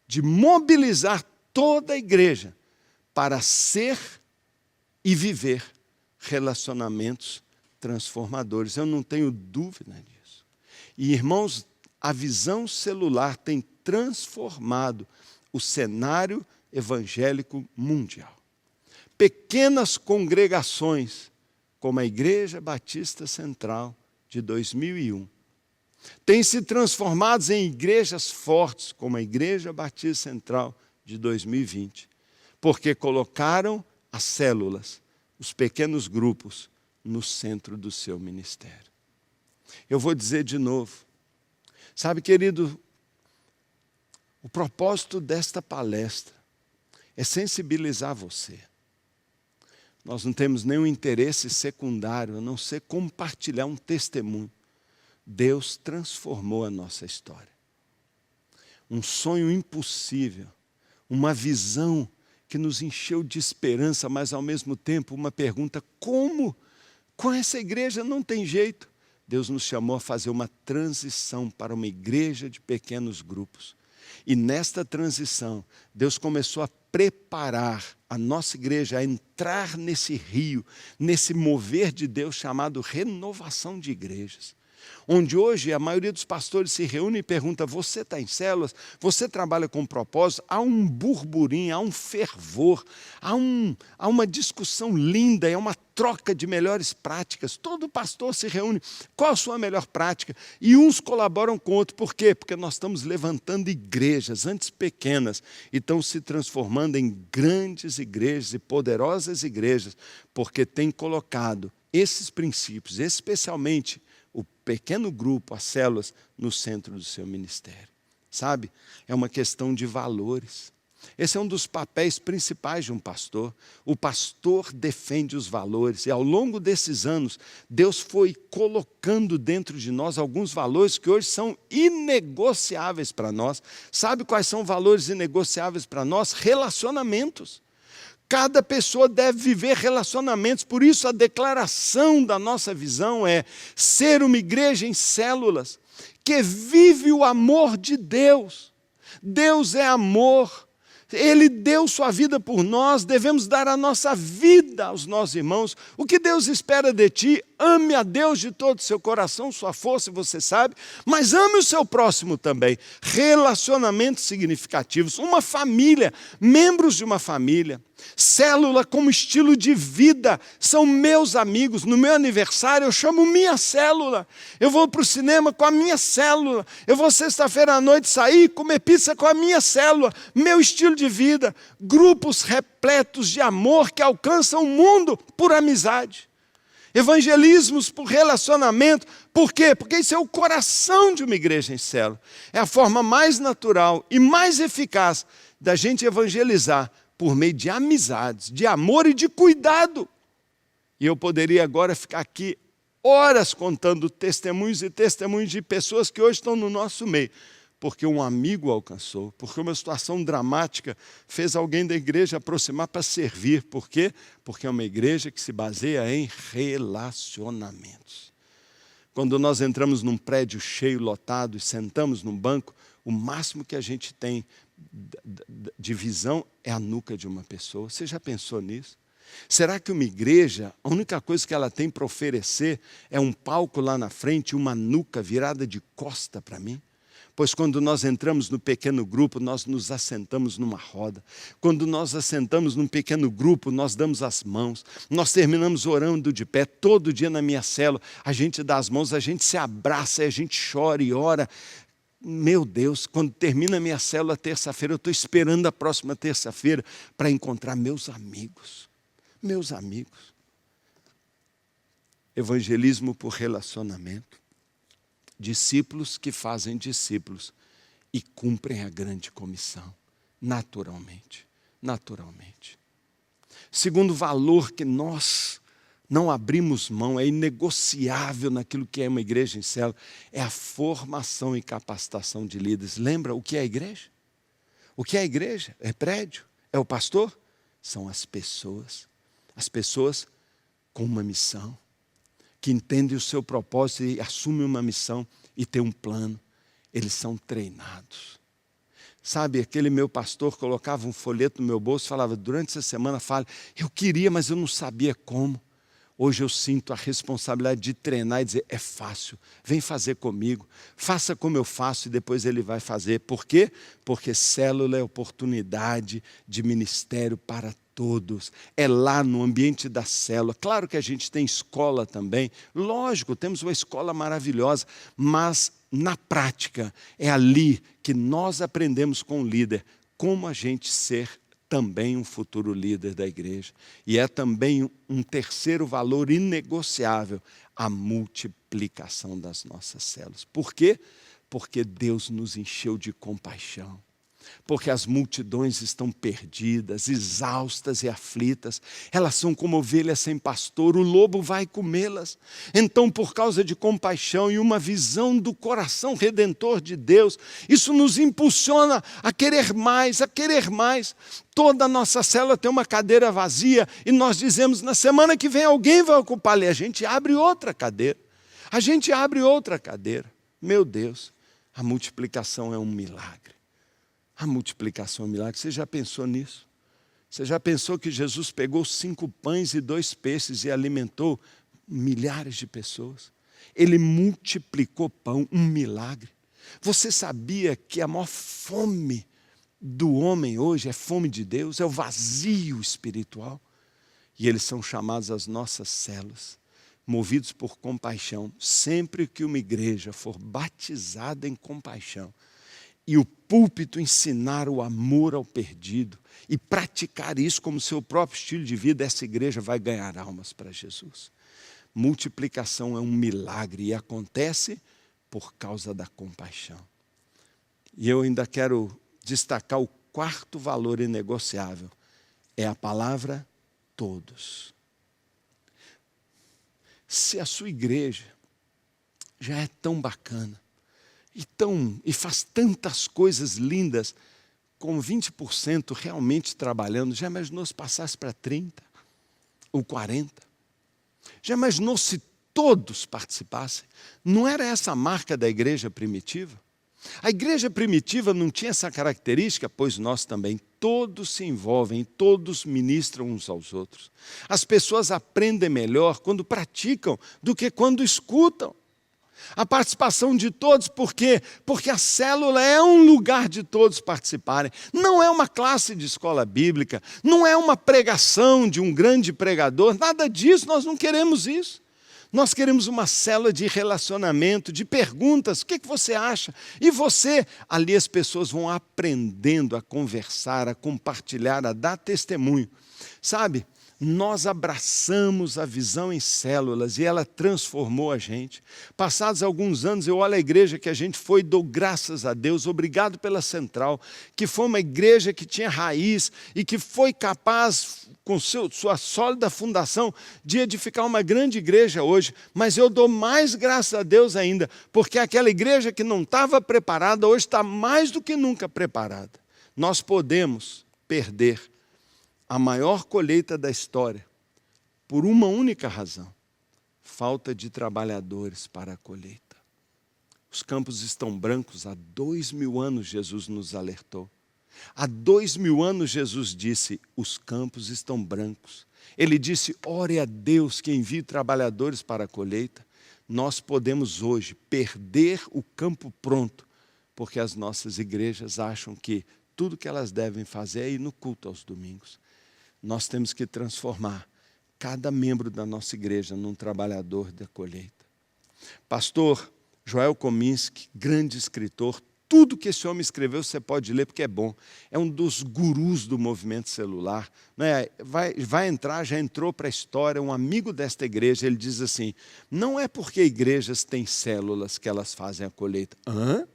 de mobilizar toda a igreja para ser e viver relacionamentos transformadores. Eu não tenho dúvida disso. E, irmãos, a visão celular tem transformado o cenário evangélico mundial. Pequenas congregações, como a Igreja Batista Central de 2001, têm se transformado em igrejas fortes, como a Igreja Batista Central de 2020, porque colocaram as células, os pequenos grupos, no centro do seu ministério. Eu vou dizer de novo, sabe, querido, o propósito desta palestra é sensibilizar você. Nós não temos nenhum interesse secundário, a não ser compartilhar um testemunho. Deus transformou a nossa história. Um sonho impossível, uma visão que nos encheu de esperança, mas ao mesmo tempo uma pergunta, como? Com essa igreja não tem jeito. Deus nos chamou a fazer uma transição para uma igreja de pequenos grupos. E nesta transição, Deus começou a preparar a nossa igreja a entrar nesse rio, nesse mover de Deus chamado renovação de igrejas. Onde hoje a maioria dos pastores se reúne e pergunta: você está em células? Você trabalha com propósito? Há um burburinho, há um fervor, há uma discussão linda, é uma troca de melhores práticas. Todo pastor se reúne, qual a sua melhor prática? E uns colaboram com o outro. Por quê? Porque nós estamos levantando igrejas, antes pequenas, e estão se transformando em grandes igrejas e poderosas igrejas, porque tem colocado esses princípios, especialmente o pequeno grupo, as células, no centro do seu ministério. Sabe? É uma questão de valores. Esse é um dos papéis principais de um pastor. O pastor defende os valores. E ao longo desses anos, Deus foi colocando dentro de nós alguns valores que hoje são inegociáveis para nós. Sabe quais são valores inegociáveis para nós? Relacionamentos. Cada pessoa deve viver relacionamentos, por isso a declaração da nossa visão é ser uma igreja em células, que vive o amor de Deus. Deus é amor, Ele deu sua vida por nós, devemos dar a nossa vida aos nossos irmãos. O que Deus espera de ti? Ame a Deus de todo o seu coração, sua força, você sabe, mas ame o seu próximo também. Relacionamentos significativos, uma família, membros de uma família. Célula como estilo de vida, são meus amigos. No meu aniversário eu chamo minha célula. Eu vou para o cinema com a minha célula. Eu vou sexta-feira à noite sair, comer pizza com a minha célula. Meu estilo de vida, grupos repletos de amor que alcançam o mundo por amizade. Evangelismos por relacionamento. Por quê? Porque isso é o coração de uma igreja em célula. É a forma mais natural e mais eficaz da gente evangelizar, por meio de amizades, de amor e de cuidado. E eu poderia agora ficar aqui horas contando testemunhos e testemunhos de pessoas que hoje estão no nosso meio, porque um amigo alcançou, porque uma situação dramática fez alguém da igreja aproximar para servir. Por quê? Porque é uma igreja que se baseia em relacionamentos. Quando nós entramos num prédio cheio, lotado, e sentamos num banco, o máximo que a gente tem de visão é a nuca de uma pessoa. Você já pensou nisso? Será que uma igreja, a única coisa que ela tem para oferecer é um palco lá na frente e uma nuca virada de costa para mim? Pois quando nós entramos no pequeno grupo, nós nos assentamos numa roda. Quando nós assentamos num pequeno grupo, nós damos as mãos. Nós terminamos orando de pé. Todo dia na minha célula, a gente dá as mãos, a gente se abraça, a gente chora e ora. Meu Deus, quando termina a minha célula terça-feira, eu estou esperando a próxima terça-feira para encontrar meus amigos. Meus amigos. Evangelismo por relacionamento. Discípulos que fazem discípulos e cumprem a grande comissão, naturalmente. Naturalmente. Segundo valor que nós não abrimos mão, é inegociável naquilo que é uma igreja em célula, é a formação e capacitação de líderes. Lembra o que é a igreja? O que é a igreja? É prédio? É o pastor? São as pessoas. As pessoas com uma missão, que entendem o seu propósito e assumem uma missão e têm um plano. Eles são treinados. Sabe, aquele meu pastor colocava um folheto no meu bolso e falava: durante essa semana, fale, eu queria, mas eu não sabia como. Hoje eu sinto a responsabilidade de treinar e dizer: é fácil, vem fazer comigo, faça como eu faço, e depois ele vai fazer. Por quê? Porque célula é oportunidade de ministério para todos. É lá no ambiente da célula. Claro que a gente tem escola também, lógico, temos uma escola maravilhosa, mas na prática é ali que nós aprendemos com o líder como a gente ser também um futuro líder da igreja. E é também um terceiro valor inegociável, a multiplicação das nossas células. Por quê? Porque Deus nos encheu de compaixão. Porque as multidões estão perdidas, exaustas e aflitas. Elas são como ovelhas sem pastor, o lobo vai comê-las. Então, por causa de compaixão e uma visão do coração redentor de Deus, isso nos impulsiona a querer mais, a querer mais. Toda a nossa célula tem uma cadeira vazia e nós dizemos: na semana que vem alguém vai ocupar ali. A gente abre outra cadeira. A gente abre outra cadeira. Meu Deus, a multiplicação é um milagre. A multiplicação é um milagre. Você já pensou nisso? Você já pensou que Jesus pegou 5 pães e 2 peixes e alimentou milhares de pessoas? Ele multiplicou pão, um milagre. Você sabia que a maior fome do homem hoje é fome de Deus, é o vazio espiritual? E eles são chamados as nossas células, movidos por compaixão. Sempre que uma igreja for batizada em compaixão, e o púlpito ensinar o amor ao perdido, e praticar isso como seu próprio estilo de vida, essa igreja vai ganhar almas para Jesus. Multiplicação é um milagre e acontece por causa da compaixão. E eu ainda quero destacar o 4º valor inegociável, é a palavra todos. Se a sua igreja já é tão bacana, e faz tantas coisas lindas, com 20% realmente trabalhando, já imaginou se passasse para 30% ou 40%? Já imaginou se todos participassem? Não era essa a marca da igreja primitiva? A igreja primitiva não tinha essa característica, pois nós também. Todos se envolvem, todos ministram uns aos outros. As pessoas aprendem melhor quando praticam do que quando escutam. A participação de todos, por quê? Porque a célula é um lugar de todos participarem. Não é uma classe de escola bíblica, não é uma pregação de um grande pregador, nada disso, nós não queremos isso. Nós queremos uma célula de relacionamento, de perguntas, o que você acha? E você, ali as pessoas vão aprendendo a conversar, a compartilhar, a dar testemunho. Sabe? Nós abraçamos a visão em células e ela transformou a gente. Passados alguns anos, eu olho a igreja que a gente foi, dou graças a Deus, obrigado pela Central, que foi uma igreja que tinha raiz e que foi capaz, com sua sólida fundação, de edificar uma grande igreja hoje. Mas eu dou mais graças a Deus ainda, porque aquela igreja que não estava preparada, hoje está mais do que nunca preparada. Nós podemos perder a maior colheita da história, por uma única razão: falta de trabalhadores para a colheita. Os campos estão brancos há 2000 anos, Jesus nos alertou. Há 2000 anos Jesus disse, os campos estão brancos. Ele disse, ore a Deus que envie trabalhadores para a colheita. Nós podemos hoje perder o campo pronto, porque as nossas igrejas acham que tudo que elas devem fazer é ir no culto aos domingos. Nós temos que transformar cada membro da nossa igreja num trabalhador da colheita. Pastor Joel Kominski, grande escritor, tudo que esse homem escreveu você pode ler porque é bom. É um dos gurus do movimento celular. Né? Vai entrar, já entrou para a história, um amigo desta igreja, ele diz assim, não é porque igrejas têm células que elas fazem a colheita. Hã?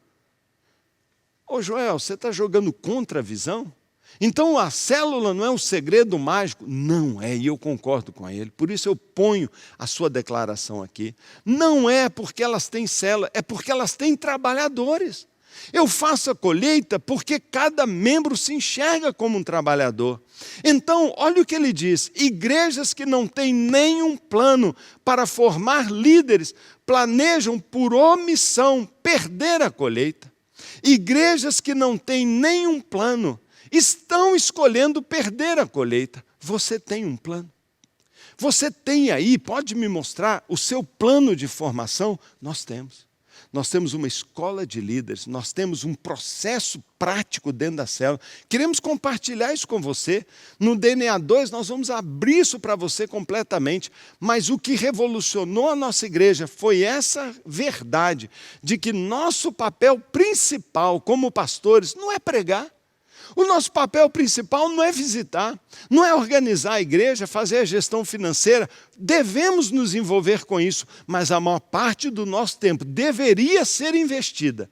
Ô Joel, você está jogando contra a visão? Então a célula não é um segredo mágico? Não é, e eu concordo com ele. Por isso eu ponho a sua declaração aqui. Não é porque elas têm célula, é porque elas têm trabalhadores. Eu faço a colheita porque cada membro se enxerga como um trabalhador. Então, olha o que ele diz. Igrejas que não têm nenhum plano para formar líderes, planejam por omissão perder a colheita. Igrejas que não têm nenhum plano estão escolhendo perder a colheita. Você tem um plano? Você tem aí, pode me mostrar o seu plano de formação? Nós temos. Nós temos uma escola de líderes, nós temos um processo prático dentro da célula. Queremos compartilhar isso com você. No DNA 2 nós vamos abrir isso para você completamente. Mas o que revolucionou a nossa igreja foi essa verdade de que nosso papel principal como pastores não é pregar. O nosso papel principal não é visitar, não é organizar a igreja, fazer a gestão financeira. Devemos nos envolver com isso, mas a maior parte do nosso tempo deveria ser investida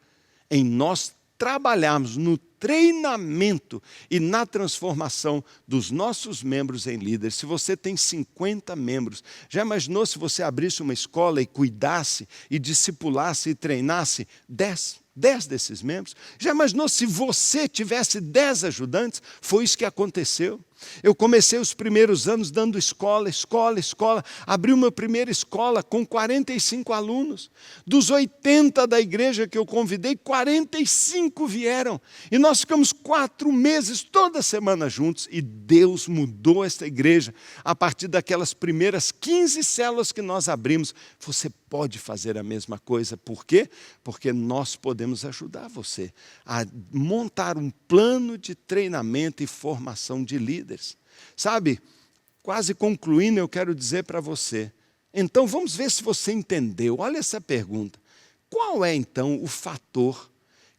em nós trabalharmos no treinamento e na transformação dos nossos membros em líderes. Se você tem 50 membros, já imaginou se você abrisse uma escola e cuidasse, e discipulasse e treinasse 10 desses membros? Já imaginou se você tivesse 10 ajudantes? Foi isso que aconteceu. Eu comecei os primeiros anos dando escola. Abri uma primeira escola com 45 alunos. Dos 80 da igreja que eu convidei, 45 vieram. E nós ficamos 4 meses, toda semana juntos. E Deus mudou esta igreja a partir daquelas primeiras 15 células que nós abrimos. Você pode fazer a mesma coisa. Por quê? Porque nós podemos ajudar você a montar um plano de treinamento e formação de líderes. Sabe, quase concluindo, eu quero dizer para você, então vamos ver se você entendeu. Olha essa pergunta. Qual é então o fator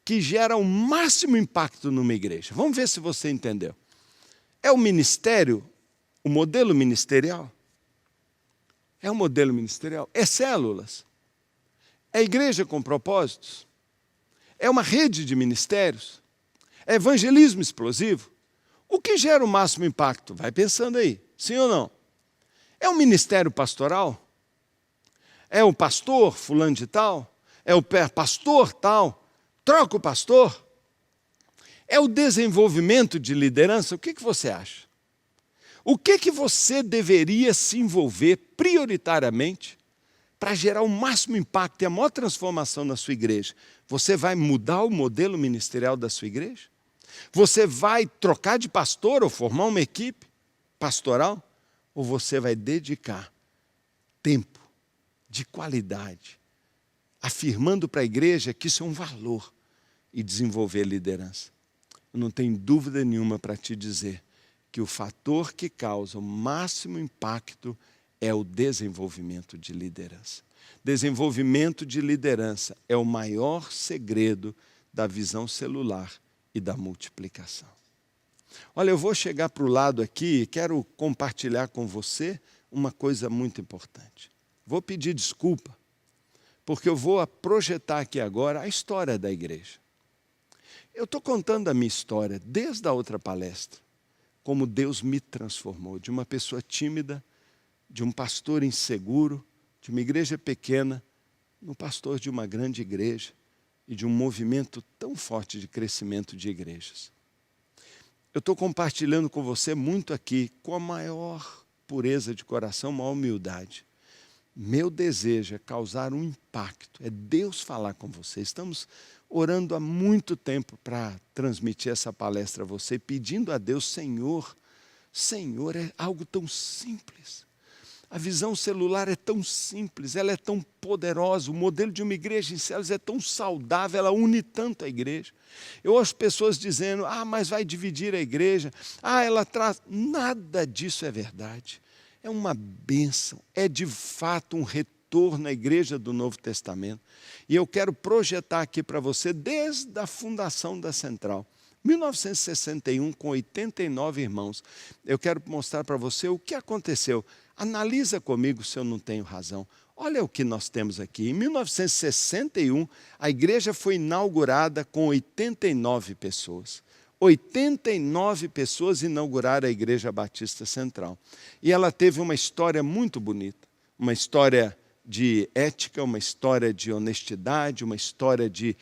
que gera o máximo impacto numa igreja? Vamos ver se você entendeu. É o ministério, o modelo ministerial? É o modelo ministerial? É células? É igreja com propósitos? É uma rede de ministérios? É evangelismo explosivo? O que gera o máximo impacto? Vai pensando aí, sim ou não? É o ministério pastoral? É o pastor fulano de tal? É o pastor tal? Troca o pastor? É o desenvolvimento de liderança? O que você acha? O que você deveria se envolver prioritariamente para gerar o máximo impacto e a maior transformação na sua igreja? Você vai mudar o modelo ministerial da sua igreja? Você vai trocar de pastor ou formar uma equipe pastoral? Ou você vai dedicar tempo de qualidade, afirmando para a igreja que isso é um valor e desenvolver liderança? Eu não tenho dúvida nenhuma para te dizer que o fator que causa o máximo impacto é o desenvolvimento de liderança. Desenvolvimento de liderança é o maior segredo da visão celular e da multiplicação. Olha, eu vou chegar para o lado aqui e quero compartilhar com você uma coisa muito importante. Vou pedir desculpa, porque eu vou projetar aqui agora a história da igreja. Eu estou contando a minha história desde a outra palestra, como Deus me transformou de uma pessoa tímida, de um pastor inseguro, de uma igreja pequena, no pastor de uma grande igreja, e de um movimento tão forte de crescimento de igrejas. Eu estou compartilhando com você muito aqui, com a maior pureza de coração, maior humildade. Meu desejo é causar um impacto, é Deus falar com você. Estamos orando há muito tempo para transmitir essa palestra a você, pedindo a Deus, Senhor, é algo tão simples. A visão celular é tão simples, ela é tão poderosa, o modelo de uma igreja em células é tão saudável, ela une tanto a igreja. Eu ouço pessoas dizendo, mas vai dividir a igreja, ela traz... Nada disso é verdade. É uma bênção, é de fato um retorno à igreja do Novo Testamento. E eu quero projetar aqui para você, desde a fundação da Central, 1961, com 89 irmãos. Eu quero mostrar para você o que aconteceu. Analisa comigo se eu não tenho razão. Olha o que nós temos aqui. Em 1961, a igreja foi inaugurada com 89 pessoas. 89 pessoas inauguraram a Igreja Batista Central. E ela teve uma história muito bonita. Uma história de ética, uma história de honestidade, uma história de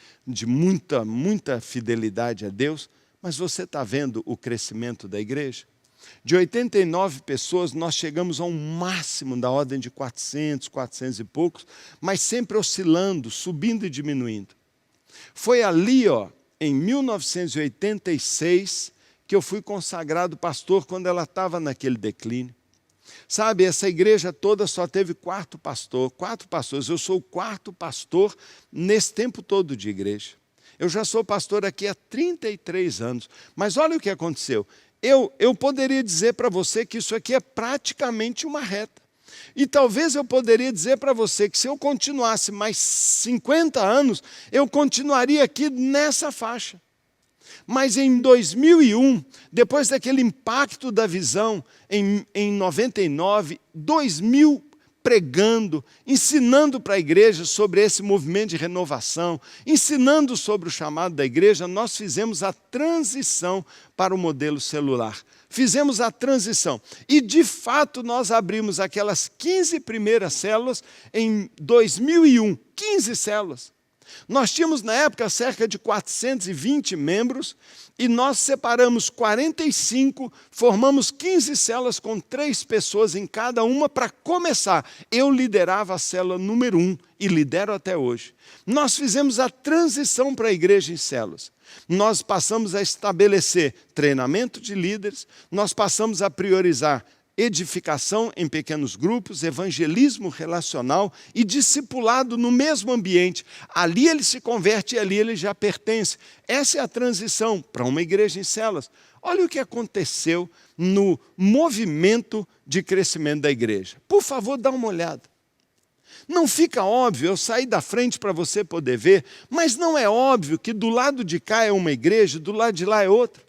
muita fidelidade a Deus. Mas você está vendo o crescimento da igreja? De 89 pessoas, nós chegamos a um máximo da ordem de 400, 400 e poucos, mas sempre oscilando, subindo e diminuindo. Foi ali, em 1986, que eu fui consagrado pastor quando ela estava naquele declínio. Sabe, essa igreja toda só teve 4 pastores. Eu sou o 4º pastor nesse tempo todo de igreja. Eu já sou pastor aqui há 33 anos, mas olha o que aconteceu. Eu poderia dizer para você que isso aqui é praticamente uma reta. E talvez eu poderia dizer para você que se eu continuasse mais 50 anos, eu continuaria aqui nessa faixa. Mas em 2001, depois daquele impacto da visão, em 99, 2000 pregando, ensinando para a igreja sobre esse movimento de renovação, ensinando sobre o chamado da igreja, nós fizemos a transição para o modelo celular. Fizemos a transição. E, de fato, nós abrimos aquelas 15 primeiras células em 2001. 15 células. Nós tínhamos, na época, cerca de 420 membros, e nós separamos 45, formamos 15 células com 3 pessoas em cada uma para começar. Eu liderava a célula número 1 e lidero até hoje. Nós fizemos a transição para a igreja em células. Nós passamos a estabelecer treinamento de líderes, nós passamos a priorizar edificação em pequenos grupos, evangelismo relacional e discipulado no mesmo ambiente. Ali ele se converte e ali ele já pertence. Essa é a transição para uma igreja em células. Olha o que aconteceu no movimento de crescimento da igreja. Por favor, dá uma olhada. Não fica óbvio, eu saí da frente para você poder ver, mas não é óbvio que do lado de cá é uma igreja, do lado de lá é outra.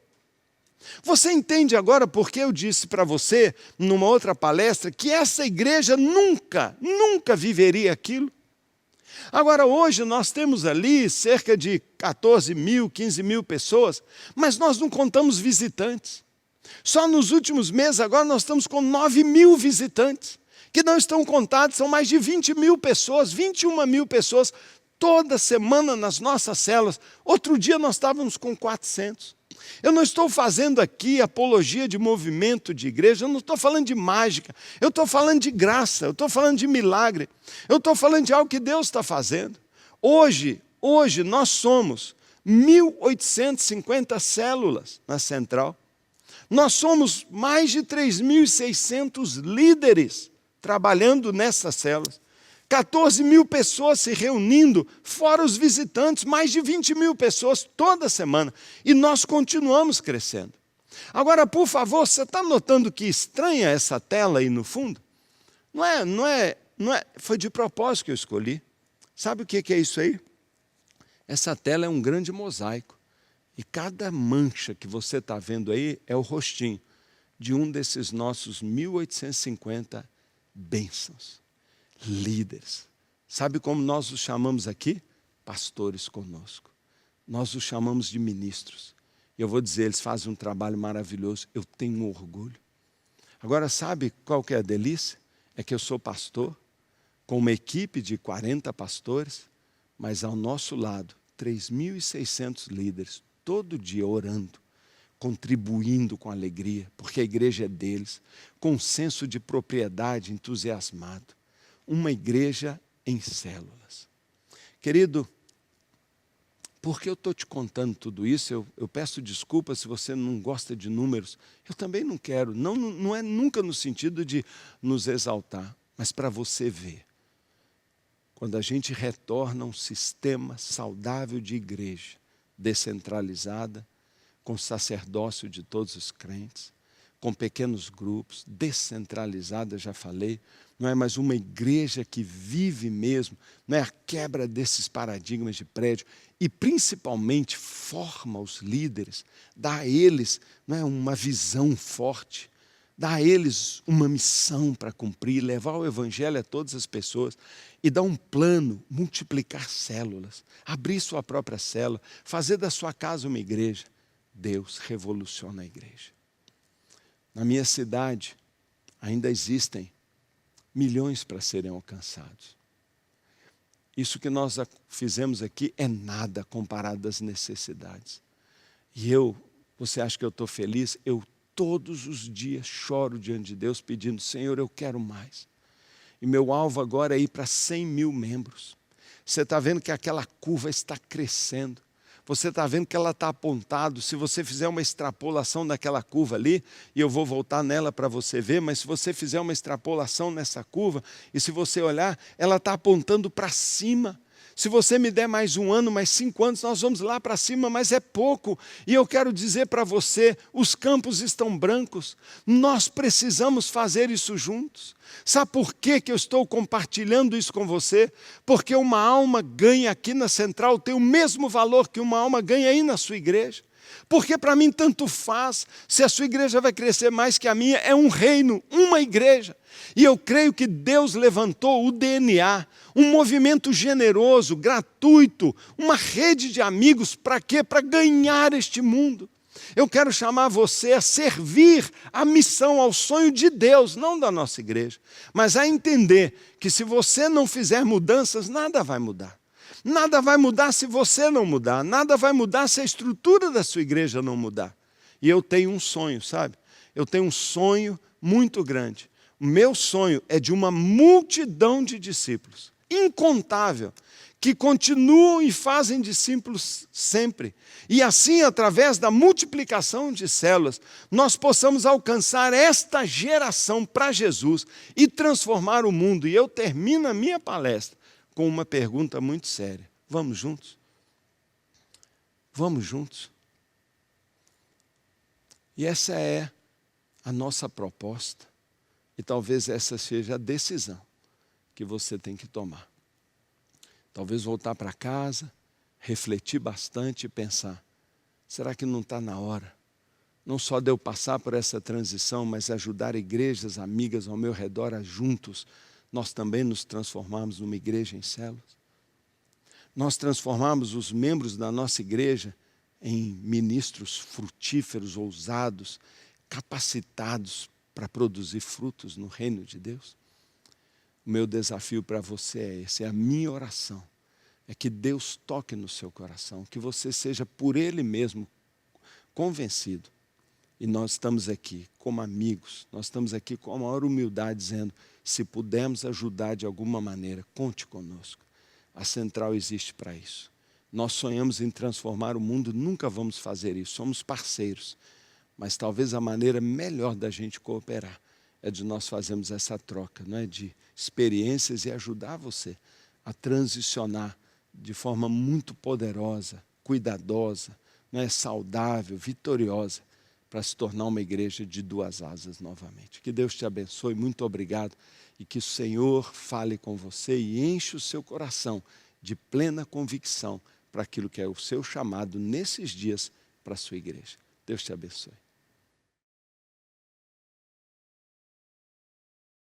Você entende agora porque eu disse para você, numa outra palestra, que essa igreja nunca viveria aquilo? Agora, hoje nós temos ali cerca de 14 mil, 15 mil pessoas, mas nós não contamos visitantes. Só nos últimos meses, agora nós estamos com 9 mil visitantes, que não estão contados, são mais de 20 mil pessoas, 21 mil pessoas, toda semana nas nossas células. Outro dia nós estávamos com 400. Eu não estou fazendo aqui apologia de movimento de igreja, eu não estou falando de mágica, eu estou falando de graça, eu estou falando de milagre, eu estou falando de algo que Deus está fazendo. Hoje nós somos 1.850 células na central, nós somos mais de 3.600 líderes trabalhando nessas células. 14 mil pessoas se reunindo, fora os visitantes, mais de 20 mil pessoas toda semana. E nós continuamos crescendo. Agora, por favor, você está notando que estranha essa tela aí no fundo? Não é, foi de propósito que eu escolhi. Sabe o que é isso aí? Essa tela é um grande mosaico. E cada mancha que você está vendo aí é o rostinho de um desses nossos 1.850 bênçãos. Líderes. Sabe como nós os chamamos aqui? Pastores conosco. Nós os chamamos de ministros. E eu vou dizer, eles fazem um trabalho maravilhoso. Eu tenho um orgulho. Agora, sabe qual que é a delícia? É que eu sou pastor, com uma equipe de 40 pastores, mas ao nosso lado, 3.600 líderes, todo dia orando, contribuindo com alegria, porque a igreja é deles, com um senso de propriedade entusiasmado. Uma igreja em células. Querido, por que eu estou te contando tudo isso? Eu peço desculpas se você não gosta de números. Eu também não quero. Não é nunca no sentido de nos exaltar, mas para você ver. Quando a gente retorna a um sistema saudável de igreja, descentralizada, com sacerdócio de todos os crentes, com pequenos grupos, descentralizada, já falei, não é mais uma igreja que vive mesmo, não é a quebra desses paradigmas de prédio, e principalmente forma os líderes, dá a eles, não é, uma visão forte, dá a eles uma missão para cumprir, levar o evangelho a todas as pessoas, e dá um plano, multiplicar células, abrir sua própria célula, fazer da sua casa uma igreja. Deus revoluciona a igreja. Na minha cidade, ainda existem milhões para serem alcançados. Isso que nós fizemos aqui é nada comparado às necessidades. E você acha que eu estou feliz? Eu todos os dias choro diante de Deus pedindo, Senhor, eu quero mais. E meu alvo agora é ir para 100 mil membros. Você está vendo que aquela curva está crescendo. Você está vendo que ela está apontada. Se você fizer uma extrapolação daquela curva ali, e eu vou voltar nela para você ver, mas se você fizer uma extrapolação nessa curva, e se você olhar, ela está apontando para cima. Se você me der mais 1 ano, mais 5 anos, nós vamos lá para cima, mas é pouco. E eu quero dizer para você, os campos estão brancos. Nós precisamos fazer isso juntos. Sabe por que eu estou compartilhando isso com você? Porque uma alma ganha aqui na Central tem o mesmo valor que uma alma ganha aí na sua igreja. Porque para mim tanto faz, se a sua igreja vai crescer mais que a minha, é um reino, uma igreja. E eu creio que Deus levantou o DNA, um movimento generoso, gratuito, uma rede de amigos, para quê? Para ganhar este mundo. Eu quero chamar você a servir a missão, ao sonho de Deus, não da nossa igreja, mas a entender que se você não fizer mudanças, nada vai mudar. Nada vai mudar se você não mudar. Nada vai mudar se a estrutura da sua igreja não mudar. E eu tenho um sonho, sabe? Eu tenho um sonho muito grande. O meu sonho é de uma multidão de discípulos, incontável, que continuam e fazem discípulos sempre. E assim, através da multiplicação de células, nós possamos alcançar esta geração para Jesus e transformar o mundo. E eu termino a minha palestra com uma pergunta muito séria. Vamos juntos? Vamos juntos? E essa é a nossa proposta. E talvez essa seja a decisão que você tem que tomar. Talvez voltar para casa, refletir bastante e pensar, será que não está na hora? Não só de eu passar por essa transição, mas ajudar igrejas amigas ao meu redor a juntos, nós também nos transformarmos numa igreja em células? Nós transformamos os membros da nossa igreja em ministros frutíferos, ousados, capacitados para produzir frutos no reino de Deus? O meu desafio para você é esse, é a minha oração. É que Deus toque no seu coração, que você seja por Ele mesmo convencido. E nós estamos aqui como amigos, nós estamos aqui com a maior humildade, dizendo, se pudermos ajudar de alguma maneira, conte conosco. A Central existe para isso. Nós sonhamos em transformar o mundo, nunca vamos fazer isso, somos parceiros. Mas talvez a maneira melhor da gente cooperar é de nós fazermos essa troca, não é? De experiências e ajudar você a transicionar de forma muito poderosa, cuidadosa, não é? Saudável, vitoriosa, para se tornar uma igreja de duas asas novamente. Que Deus te abençoe, muito obrigado, e que o Senhor fale com você e enche o seu coração de plena convicção para aquilo que é o seu chamado nesses dias para a sua igreja. Deus te abençoe.